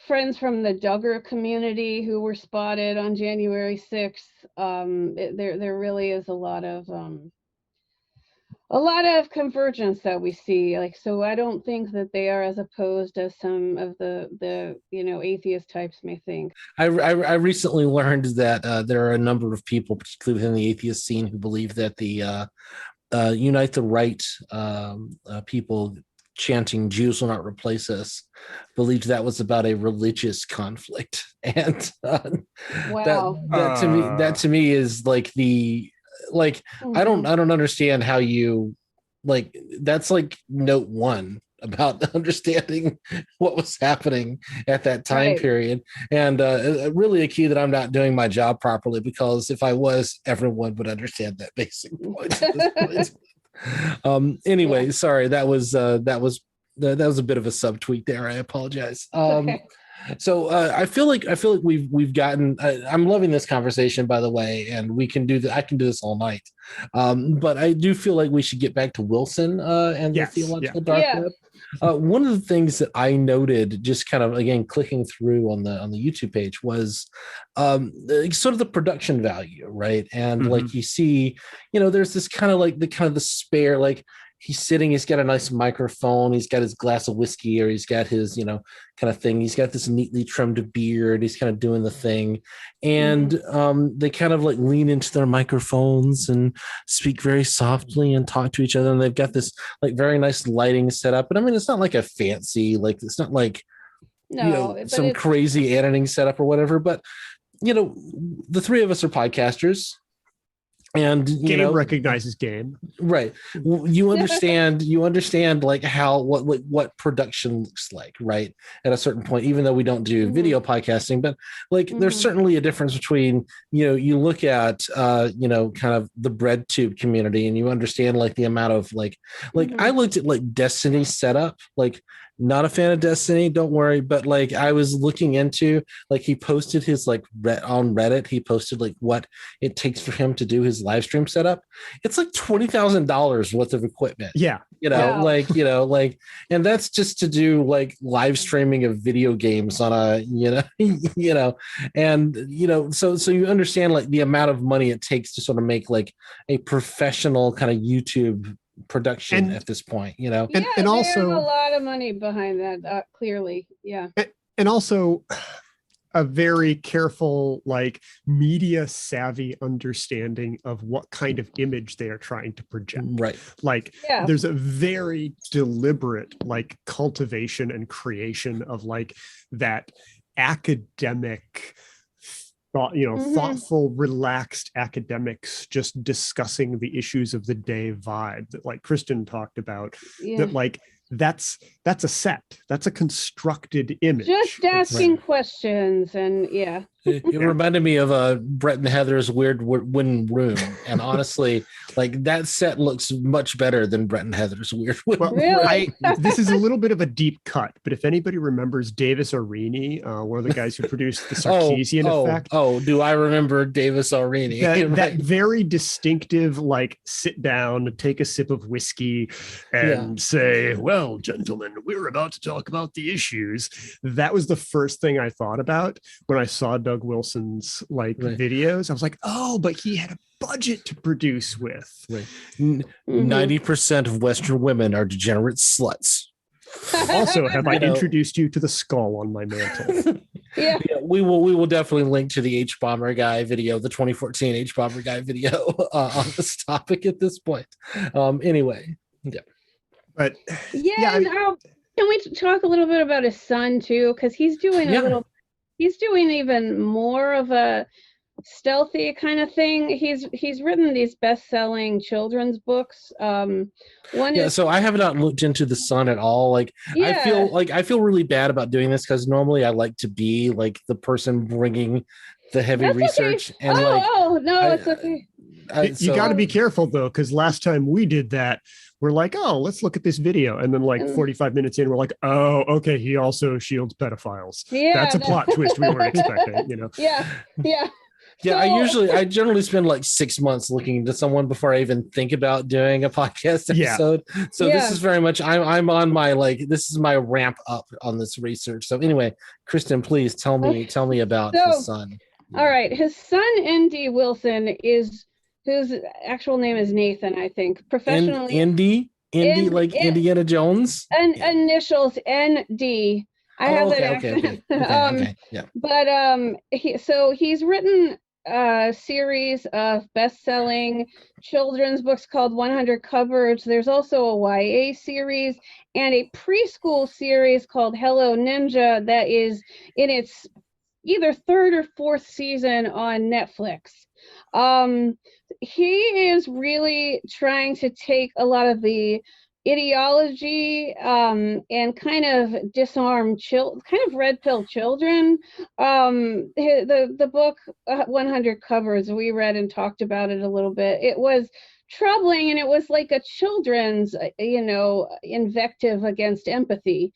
friends from the Duggar community who were spotted on January 6th. There really is a lot of convergence that we see, like, so I don't think that they are as opposed as some of the atheist types may think.
I recently learned that there are a number of people, particularly within the atheist scene, who believe that the Unite the Right people chanting "Jews will not replace us" believed that was about a religious conflict, and
wow,
that to me is like I don't understand how you that's like note one about understanding what was happening at that time period, and really a key that I'm not doing my job properly, because if I was, everyone would understand that basic point at this point. Anyway, sorry, that was a bit of a subtweet there. I apologize.
Okay.
So I feel like we've gotten. I'm loving this conversation, by the way, and we can do that. I can do this all night, but I do feel like we should get back to Wilson and the theological dark web. One of the things that I noted, just kind of again clicking through on the YouTube page, was sort of the production value, right? And like you see, there's this kind of like the spare, like he's sitting, he's got a nice microphone, he's got his glass of whiskey, or he's got his, kind of thing. He's got this neatly trimmed beard. He's kind of doing the thing. And they kind of like lean into their microphones and speak very softly and talk to each other. And they've got this like very nice lighting set up. And I mean, it's not like a fancy, like, it's not like, some crazy editing setup or whatever. But, the three of us are podcasters. And
game recognizes game,
right? You understand like how what production looks like, right? At a certain point, even though we don't do video podcasting, but like there's certainly a difference between you look at kind of the bread tube community, and you understand like the amount of like I looked at like Destiny's setup, like. Not a fan of Destiny, don't worry. But like I was looking into, like he posted his like on Reddit, he posted like what it takes for him to do his live stream setup. It's like $20,000 worth of equipment.
Yeah.
And that's just to do like live streaming of video games on a, so you understand like the amount of money it takes to sort of make like a professional kind of YouTube production at this point,
and also
a lot of money behind that, clearly.
And also a very careful, like media savvy understanding of what kind of image they are trying to project.
Right.
Like there's a very deliberate like cultivation and creation of like that academic thoughtful, relaxed academics just discussing the issues of the day vibe that like Kristen talked about, that like that's a set, that's a constructed image,
just asking questions. And
it reminded me of Brett and Heather's Weird Wooden Room, and honestly like that set looks much better than Brett and Heather's Weird Wooden Room.
Really?
This is a little bit of a deep cut, but if anybody remembers Davis Arini, one of the guys who produced the Sarkeesian Effect.
Do I remember Davis Arini?
That very distinctive like sit down, take a sip of whiskey and say, well, gentlemen, we're about to talk about the issues. That was the first thing I thought about when I saw Doug Wilson's videos. I was like, oh, but he had a budget to produce with.
90% of Western women are degenerate sluts.
Also, have I introduced you to the skull on my mantle?
We will definitely link to the H-Bomber Guy video, the 2014 H-Bomber Guy video on this topic at this point. Anyway,
but
can we talk a little bit about his son too? Because he's doing he's doing even more of a stealthy kind of thing. He's written these best-selling children's books. So
I have not looked into the son at all. I feel really bad about doing this, because normally I like to be like the person bringing the heavy research.
Okay.
And
it's okay.
You got to be careful though, because last time we did that, we're like, oh, let's look at this video. And then 45 minutes in, we're like, oh, okay, he also shields pedophiles. That's a plot twist we weren't expecting,
I generally spend like 6 months looking into someone before I even think about doing a podcast episode. So this is very much, I'm on my, this is my ramp up on this research. So anyway, Kristen, please tell me about his son.
All right. His son, N.D. Wilson, whose actual name is Nathan, I think. Professionally,
Indy, like Indiana Jones.
And initials N.D. I have that accent.
Okay.
But he's written series of best-selling children's books called 100 Cupboards. There's also a YA series and a preschool series called Hello Ninja that is in its either third or fourth season on Netflix. He is really trying to take a lot of the ideology and kind of disarm kind of red pill children. The book 100 Covers, we read and talked about it a little bit. It was troubling, and it was like a children's invective against empathy.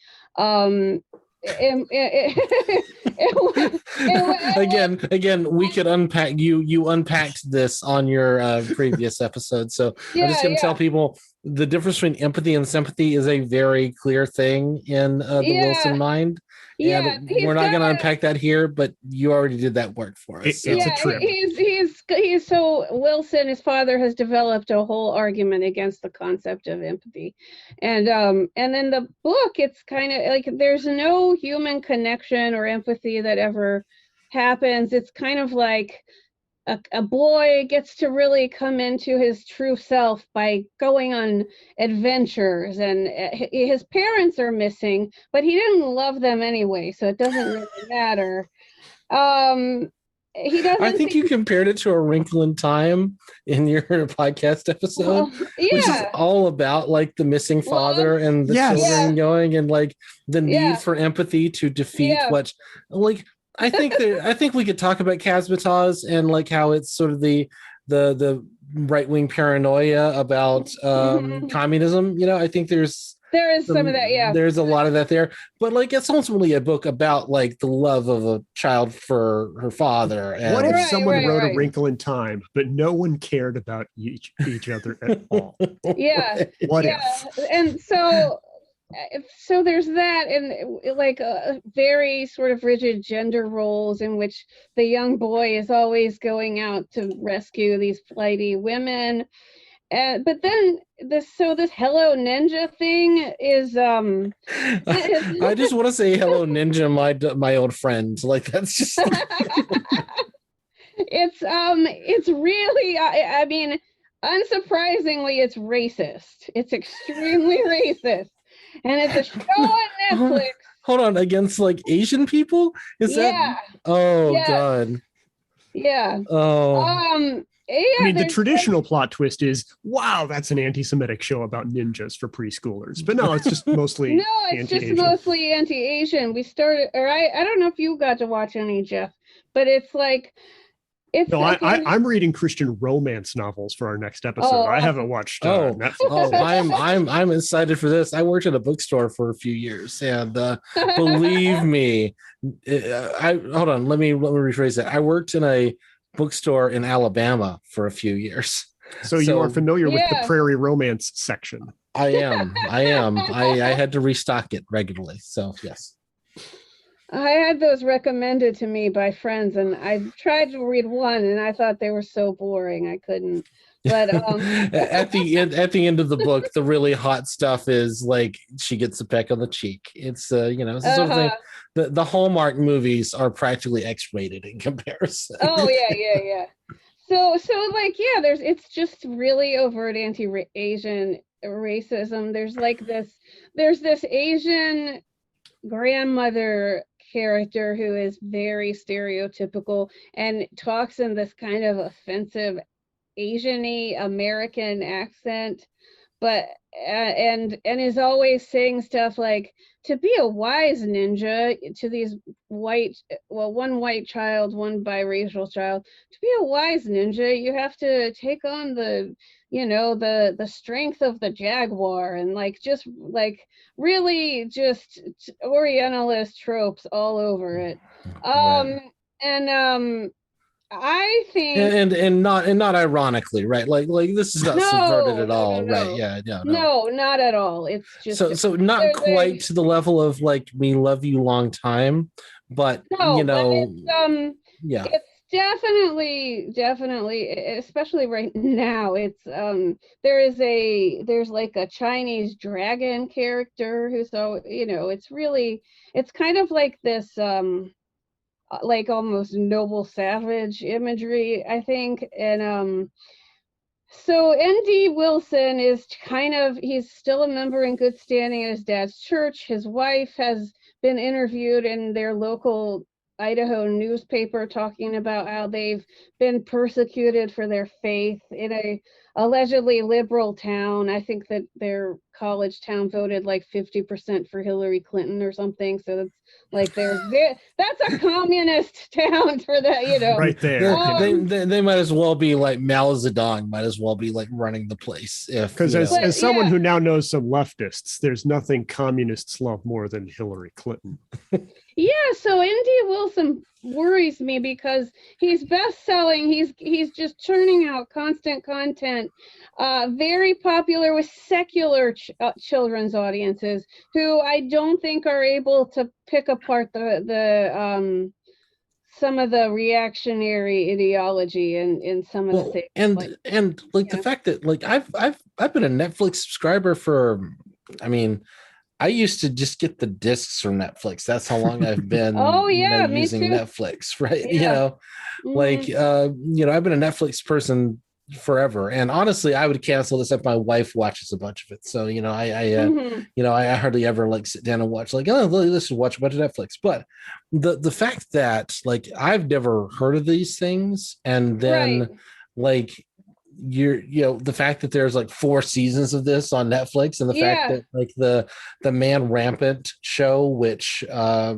Again, we could unpack you unpacked this on your previous episode, so I'm just going to tell people the difference between empathy and sympathy is a very clear thing in the Wilson mind. And we're not going to unpack that here, but you already did that work for us.
It's a trip.
He's so Wilson, his father, has developed a whole argument against the concept of empathy, and then the book, it's kind of like there's no human connection or empathy that ever happens. It's kind of like a boy gets to really come into his true self by going on adventures, and his parents are missing, but he didn't love them anyway, so it doesn't really matter. He doesn't.
I think you compared it to A Wrinkle in Time in your podcast episode, which is all about like the missing father and the children going, and like the need for empathy to defeat what, like. I think we could talk about Kazmataz and like how it's sort of the right-wing paranoia about communism. I think there is some of that. Yeah, there's a lot of that there, but like it's ultimately a book about like the love of a child for her father. And
what if someone wrote A Wrinkle in Time, but no one cared about each other at all?
What if? And so there's that, and like very sort of rigid gender roles in which the young boy is always going out to rescue these flighty women. But then this Hello Ninja thing is
I just want to say Hello Ninja, my old friend. Like that's just
it's really I mean, unsurprisingly, it's racist. It's extremely racist. And it's a show on Netflix.
Hold on, against like Asian people? Is that? Oh God.
Yeah.
Oh.
I mean, the traditional plot twist is, wow, that's an anti-Semitic show about ninjas for preschoolers. But no, it's just mostly
mostly anti-Asian. We started, or I don't know if you got to watch any, Jeff, but it's like.
I'm reading Christian romance novels for our next episode. I haven't watched Netflix.
I'm excited for this. I worked at a bookstore for a few years, and believe me, hold on. Let me rephrase that. I worked in a bookstore in Alabama for a few years.
So you are familiar with the prairie romance section.
I am. I had to restock it regularly. So yes.
I had those recommended to me by friends, and I tried to read one, and I thought they were so boring I couldn't. But
at the end of the book, the really hot stuff is like she gets a peck on the cheek. It's it's the sort of thing. The Hallmark movies are practically X-rated in comparison.
Oh yeah. So like it's just really overt anti-Asian racism. There's this Asian grandmother character who is very stereotypical and talks in this kind of offensive Asian-y American accent, but and is always saying stuff like, to be a wise ninja, to these one white child, one biracial child, to be a wise ninja, you have to take on the strength of the jaguar, and really just Orientalist tropes all over it. I think
and not ironically, right? Like this is not subverted at all, right? Yeah,
no, not at all. It's just
so not quite to the level of like Me Love You Long Time, but
it's definitely, especially right now, it's there's like a Chinese dragon character who's it's kind of like this like almost noble savage imagery, I think. And so N.D. Wilson is he's still a member in good standing at his dad's church. His wife has been interviewed in their local Idaho newspaper talking about how they've been persecuted for their faith in a allegedly liberal town. I think that their college town voted like 50% for Hillary Clinton or something. So that's like that's a communist town for that,
right there.
They might as well be like Mao Zedong might as well be like running the place.
Because as someone who now knows some leftists, there's nothing communists love more than Hillary Clinton.
Yeah, so N.D. Wilson worries me because he's best-selling. He's just churning out constant content, very popular with secular children's audiences who I don't think are able to pick apart the some of the reactionary ideology in some of the things.
And the fact that like I've been a Netflix subscriber for, I mean, I used to just get the discs from Netflix. That's how long I've been using Netflix, right?
Yeah.
I've been a Netflix person forever. And honestly, I would cancel this if my wife watches a bunch of it. So, I hardly ever like sit down and watch let's just watch a bunch of Netflix. But the fact that like I've never heard of these things, and then the fact that there's like 4 seasons of this on Netflix, and the fact that like the Man Rampant show, which what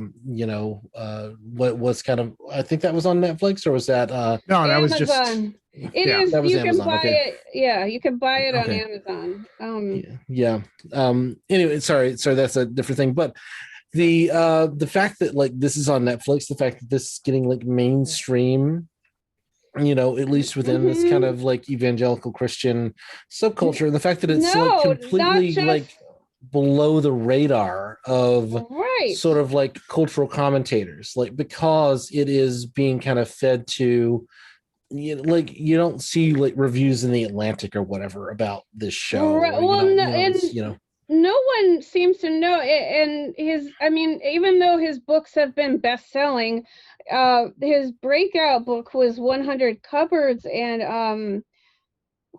was kind of, I think that was on Netflix, or was that
no, that
Amazon.
was just
it is
that was
you
Amazon.
Can buy it. Yeah, you can buy it on Amazon.
Anyway, sorry, that's a different thing. But the fact that like this is on Netflix, the fact that this is getting like mainstream, at least within this kind of like evangelical Christian subculture, and the fact that it's like completely like below the radar of sort of like cultural commentators, like because it is being kind of fed to, you don't see like reviews in the Atlantic or whatever about this show.
No one seems to know it, and even though his books have been best-selling, his breakout book was 100 Cupboards, and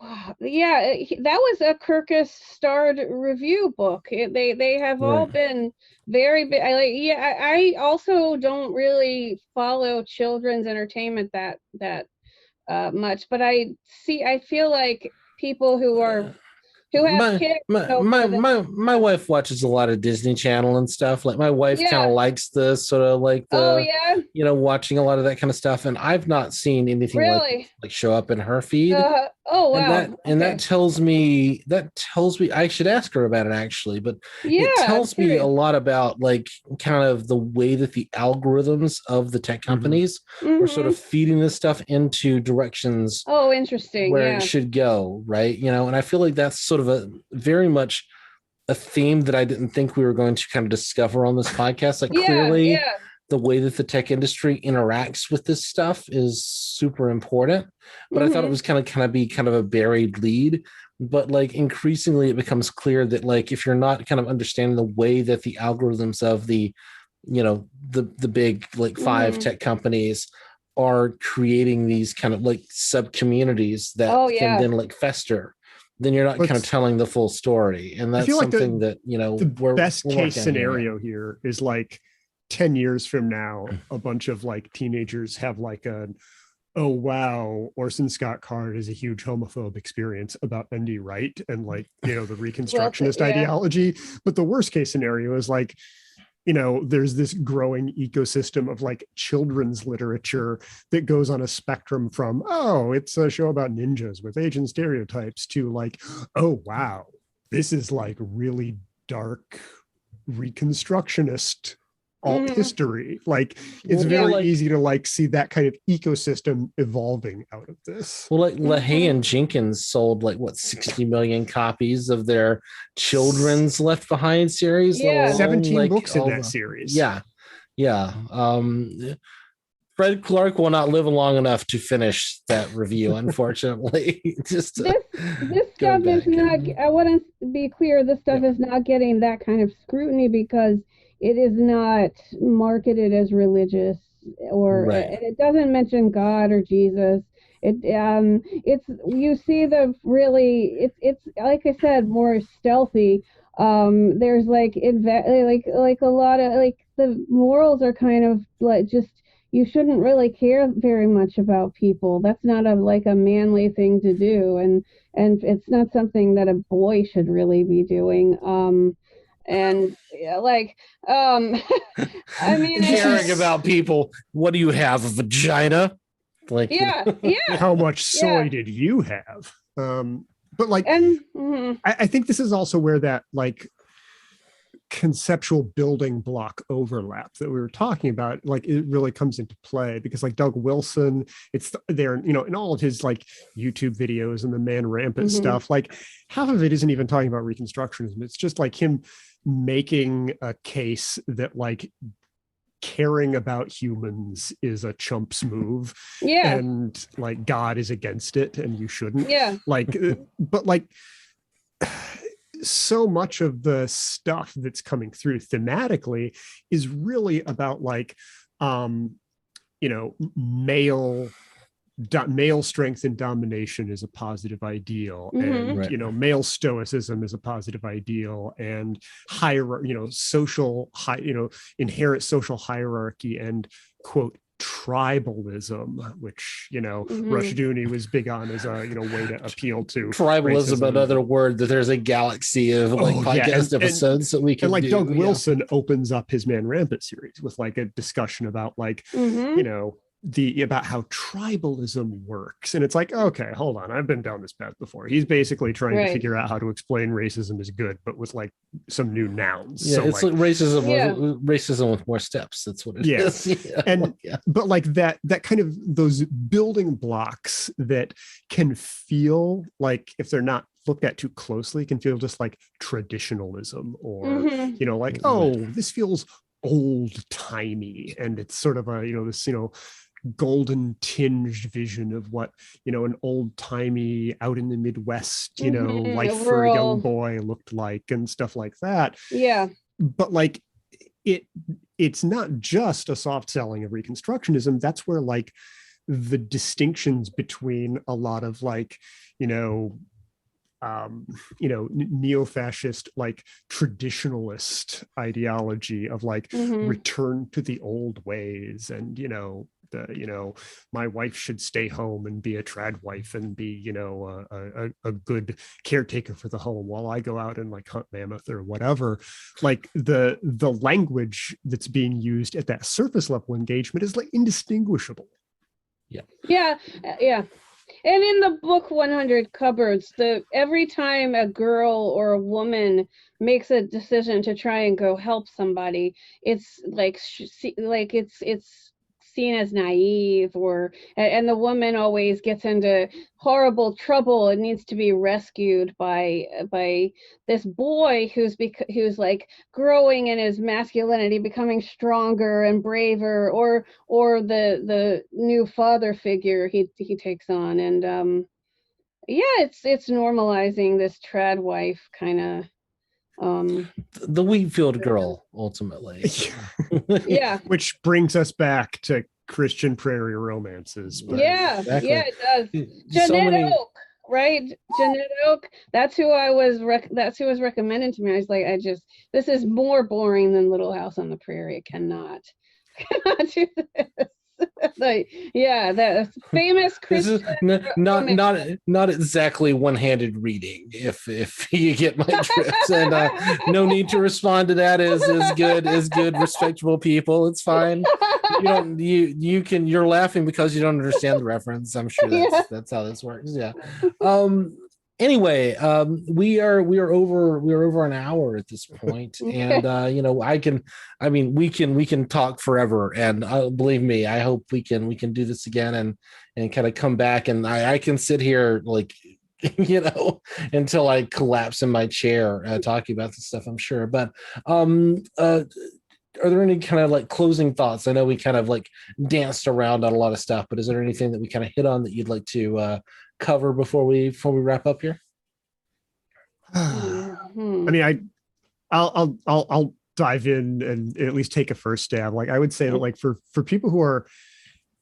that was a Kirkus starred review book. They have all been very big. I also don't really follow children's entertainment that much, but I feel like people who have kids.
My wife watches a lot of Disney Channel and stuff. Like my wife kind of likes the sort of like the watching a lot of that kind of stuff, and I've not seen anything like show up in her feed. And that tells me I should ask her about it actually, but it tells me a lot about like kind of the way that the algorithms of the tech companies are sort of feeding this stuff into directions
interesting
where it should go, right? And I feel like that's sort of a very much a theme that I didn't think we were going to kind of discover on this podcast. Like clearly the way that the tech industry interacts with this stuff is super important, but I thought it was kind of a buried lead. But like increasingly it becomes clear that like if you're not kind of understanding the way that the algorithms of the the big like 5 tech companies are creating these kind of like sub communities that can then like fester, then you're not kind of telling the full story. And that's something that
the best case scenario here is like 10 years from now, a bunch of like teenagers have like oh wow, Orson Scott Card is a huge homophobe experience about N.D. Wright and like the Reconstructionist ideology. But the worst case scenario is like there's this growing ecosystem of like children's literature that goes on a spectrum from, it's a show about ninjas with Asian stereotypes, to like, oh wow, this is like really dark Reconstructionist alt history. Like it's very easy to like see that kind of ecosystem evolving out of this.
Well, like LaHaye and Jenkins sold like 60 million copies of their children's Left Behind series.
17 books in that series.
Fred Clark will not live long enough to finish that review, unfortunately. This
stuff is not, I want to be clear, this stuff is not getting that kind of scrutiny because it is not marketed as religious or it doesn't mention God or Jesus. It's you see the really it's like I said, more stealthy. There's like a lot of like the morals are kind of like just you shouldn't really care very much about people. That's not a manly thing to do, and it's not something that a boy should really be doing. And yeah, I mean,
caring about people. What do you have, a vagina? Like,
yeah.
How much soy did you have? But like, I think this is also where that like conceptual building block overlap that we were talking about, like it really comes into play, because like Doug Wilson, it's there, you know, in all of his like YouTube videos and the Man Rampant stuff, like half of it isn't even talking about Reconstructionism. It's just like him making a case that like caring about humans is a chump's move, and like God is against it and you shouldn't, like but like so much of the stuff that's coming through thematically is really about like you know, male strength and domination is a positive ideal, and you know, male stoicism is a positive ideal, and higher, you know, social inherent social hierarchy, and quote tribalism, which, you know, Rushdoony was big on as a, you know, way to appeal to
tribalism. Racism. Another word that there's a galaxy of like podcast episodes that we can, and like
Doug Wilson opens up his Man Rampant series with like a discussion about like you know, about how tribalism works, and it's like, okay, hold on, I've been down this path before. He's basically trying to figure out how to explain racism is good, but with like some new nouns.
Yeah, so it's like racism with more steps. That's what it is.
And but like that kind of those building blocks that can feel like, if they're not looked at too closely, can feel just like traditionalism, or you know, like, oh, this feels old timey, and it's sort of a, you know, this, you know, golden tinged vision of what, you know, an old timey out in the Midwest, you know, life for a young boy looked like, and stuff like that. But like it's not just a soft selling of Reconstructionism. That's where like the distinctions between a lot of like, you know, neo-fascist, like traditionalist ideology of like return to the old ways, and, you know, my wife should stay home and be a trad wife and be, you know, a good caretaker for the home while I go out and like hunt mammoth or whatever. Like the language that's being used at that surface level engagement is like indistinguishable.
Yeah. And in the book 100 Cupboards, every time a girl or a woman makes a decision to try and go help somebody, it's like it's seen as naive, and the woman always gets into horrible trouble and needs to be rescued by this boy who's like growing in his masculinity, becoming stronger and braver, or the new father figure he takes on. And it's normalizing this trad wife kind of,
the Wheatfield girl, ultimately.
Which brings us back to Christian prairie romances.
But it does. Jeanette Oak, right? Jeanette Oak. That's who was recommended to me. I was like, this is more boring than Little House on the Prairie. It cannot do this. Like, the famous Christian.
This is not exactly one-handed reading, if you get my drift. And no need to respond to that. Is good, respectable people. It's fine. You're laughing because you don't understand the reference. I'm sure that's how this works. Anyway, we are over an hour at this point, and we can talk forever, and believe me, I hope we can do this again and kind of come back, and I can sit here like until I collapse in my chair talking about this stuff, I'm sure. But are there any kind of like closing thoughts? I know we kind of like danced around on a lot of stuff, but is there anything that we kind of hit on that you'd like to cover before we wrap up here?
I mean, I'll dive in and at least take a first stab. Like I would say that like for people who are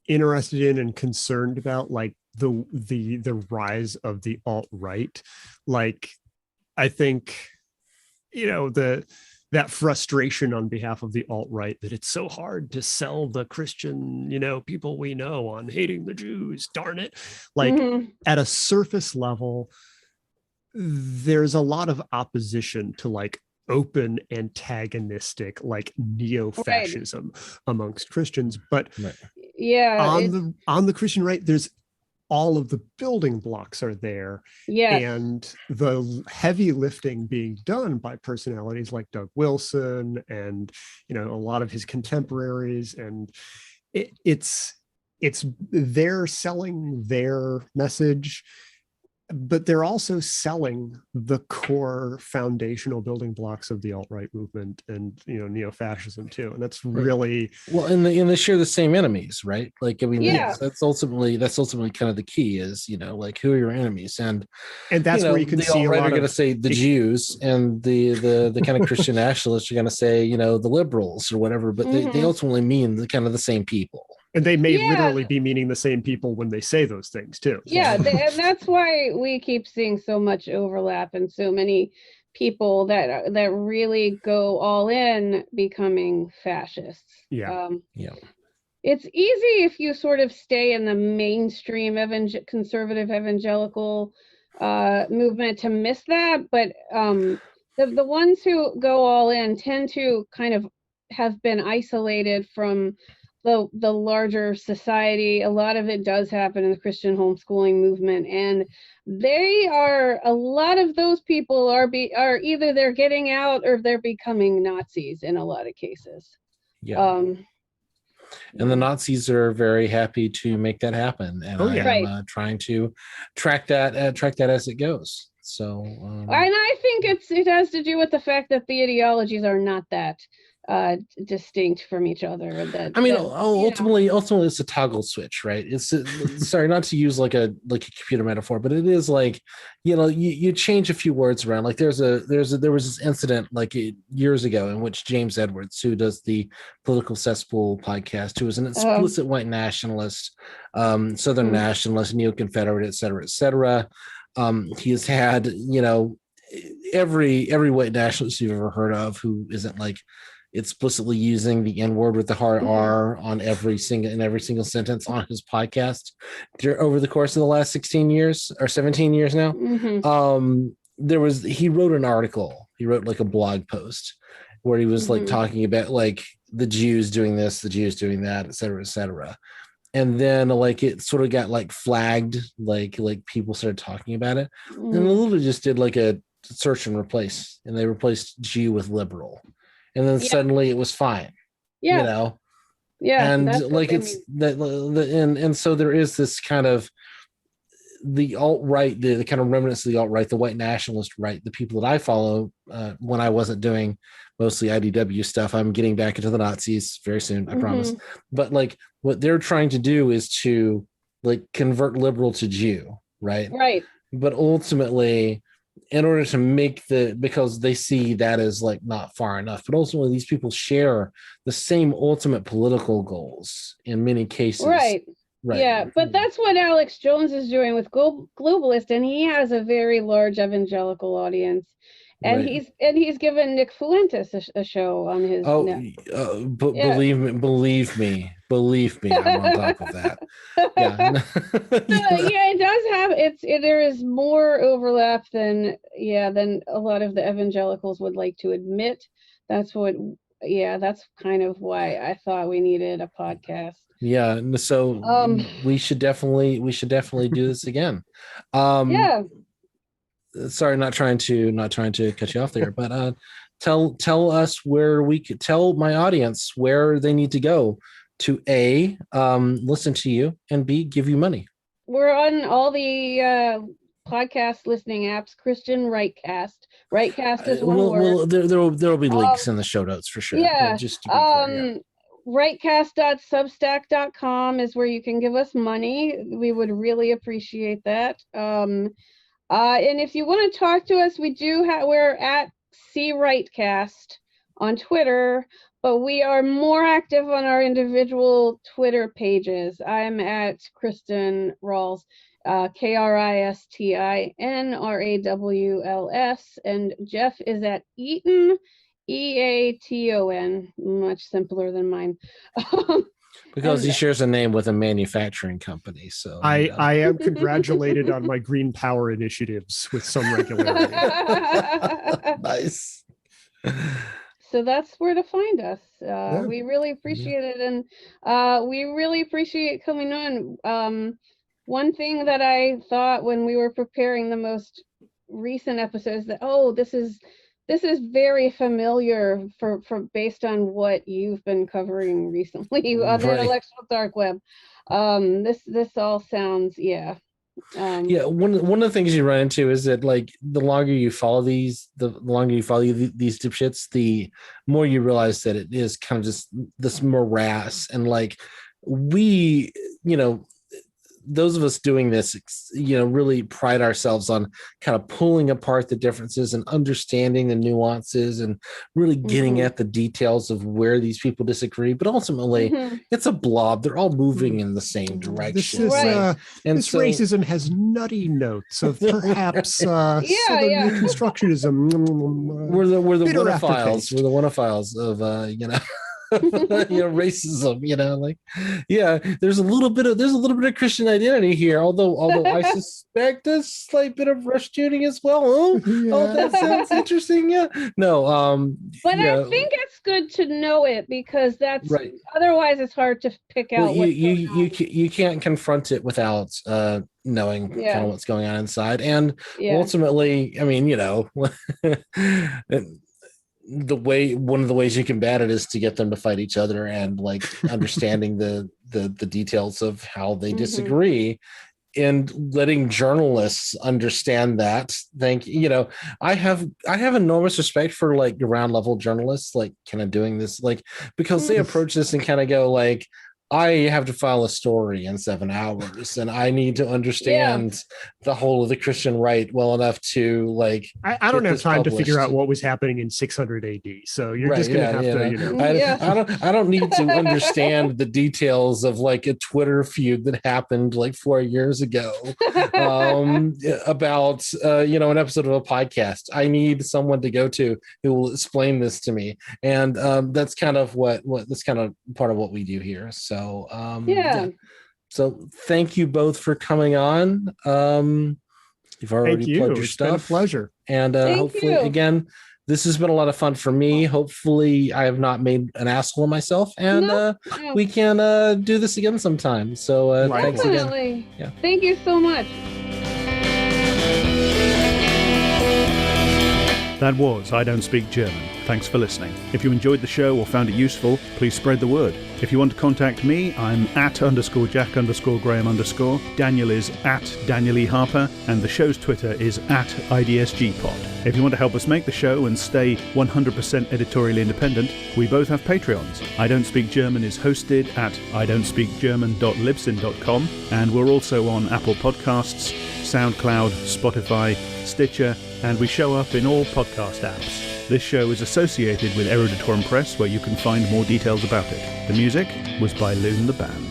interested in and concerned about like the rise of the alt-right, like I think, you know, that frustration on behalf of the alt-right that it's so hard to sell the Christian, you know, people we know on hating the Jews, darn it. Like at a surface level, there's a lot of opposition to like open antagonistic like neo-fascism amongst Christians, but on the Christian right, there's all of the building blocks are there. And the heavy lifting being done by personalities like Doug Wilson and, you know, a lot of his contemporaries. And it's they're selling their message, but they're also selling the core foundational building blocks of the alt-right movement and, you know, neo-fascism too. And that's really
well, and they share the same enemies, right? Like, I mean, that's ultimately kind of the key is, you know, like who are your enemies? And
that's where you can see
alt-right are going to say the Jews, and the kind of Christian nationalists are going to say, you know, the liberals or whatever, but they ultimately mean the kind of the same people.
And they may literally be meaning the same people when they say those things too.
And that's why we keep seeing so much overlap and so many people that really go all in becoming fascists. It's easy if you sort of stay in the mainstream conservative evangelical movement to miss that, but the ones who go all in tend to kind of have been isolated from the larger society. A lot of it does happen in the Christian homeschooling movement, and a lot of those people are either they're getting out or they're becoming Nazis in a lot of cases.
And the Nazis are very happy to make that happen, and I'm trying to track that as it goes. So
and I think it has to do with the fact that the ideologies are not that distinct from each other.
Ultimately it's a toggle switch, right? It's sorry, not to use like a computer metaphor, but it is like, you know, you change a few words around. Like there was this incident like years ago in which James Edwards, who does the Political Cesspool podcast, who is an explicit white nationalist, Southern nationalist, neo-Confederate, et cetera, he has had, you know, every white nationalist you've ever heard of who isn't like explicitly using the N-word with the hard R in every single sentence on his podcast over the course of the last 16 years or 17 years now. He wrote an article, he wrote like a blog post where he was like talking about like the Jews doing this, the Jews doing that, et cetera. And then like it sort of got like flagged, like people started talking about it. And they literally just did like a search and replace, and they replaced Jew with liberal. And then suddenly it was fine, you know? And like it's that, and so there is this kind of the alt-right, the kind of remnants of the alt-right, the white nationalist right, the people that I follow when I wasn't doing mostly IDW stuff. I'm getting back into the Nazis very soon, I promise. But like what they're trying to do is to like convert liberal to Jew, right?
Right.
But ultimately, in order to make because they see that as like not far enough, but ultimately these people share the same ultimate political goals in many cases.
Right. Yeah, but that's what Alex Jones is doing with Globalist, and he has a very large evangelical audience. And he's given Nick Fuentes a show on his.
Believe me, I'm on top of that.
It does have there is more overlap than a lot of the evangelicals would like to admit. That's kind of why I thought we needed a podcast.
Yeah, so we should definitely do this again. Sorry, not trying to cut you off there, but tell us where we could tell my audience where they need to go to A, listen to you, and B, give you money.
We're on all the podcast listening apps. Christian Rightcast. Rightcast is one word.
There'll be links in the show notes for sure.
Yeah.
Just to be clear,
rightcast.substack.com is where you can give us money. We would really appreciate that. And if you want to talk to us, we're at C Rightcast on Twitter, but we are more active on our individual Twitter pages. I'm at Kristen Rawls, KRISTINRAWLS, and Jeff is at Eaton, EATON, much simpler than mine.
Because he shares a name with a manufacturing company. So
I am congratulated on my green power initiatives with some regularity.
Nice.
So that's where to find us. We really appreciate it. And we really appreciate coming on. One thing that I thought when we were preparing the most recent episodes that, this is very familiar for based on what you've been covering recently on the intellectual dark web. This all sounds,
one of the things you run into is that, like, the longer you follow these dipshits, the more you realize that it is kind of just this morass. And like, we, those of us doing this, really pride ourselves on kind of pulling apart the differences and understanding the nuances and really getting at the details of where these people disagree. But ultimately, it's a blob. They're all moving in the same direction.
This racism has nutty notes of perhaps Southern Reconstructionism.
We're the wanophiles. We're the wanophiles of racism. There's a little bit of Christian identity here, although I suspect a slight bit of Rushtuning as well. Oh, that sounds interesting. But
I think it's good to know it, because that's right. Otherwise it's hard to pick out.
You can't confront it without knowing kind of what's going on inside. And ultimately, I mean, one of the ways you combat it is to get them to fight each other, and like understanding the details of how they disagree, and letting journalists understand that. I have enormous respect for like ground level journalists, like kind of doing this, like, because they approach this and kind of go like, I have to file a story in 7 hours, and I need to understand the whole of the Christian right well enough to like.
I don't have time to figure out what was happening in 600 AD, so you're just going to have to.
I don't need to understand the details of like a Twitter feud that happened like 4 years ago about an episode of a podcast. I need someone to go to who will explain this to me, and that's kind of that's kind of part of what we do here. So. So thank you both for coming on. You've already plugged your stuff.
Been a pleasure.
And hopefully, again, this has been a lot of fun for me. Hopefully, I have not made an asshole of myself, and we can do this again sometime. So thanks again.
Yeah. Thank you so much.
That was I Don't Speak German. Thanks for listening. If you enjoyed the show or found it useful, please spread the word. If you want to contact me, I'm @_Jack_Graham_. Daniel is @Daniel E. Harper, and the show's Twitter is @IDSGpod. If you want to help us make the show and stay 100% editorially independent, we both have Patreons. I Don't Speak German is hosted at idon'tspeakgerman.libsyn.com, and we're also on Apple Podcasts, SoundCloud, Spotify, Stitcher, and we show up in all podcast apps. This show is associated with Eruditorum Press, where you can find more details about it. The music was by Loon the Band.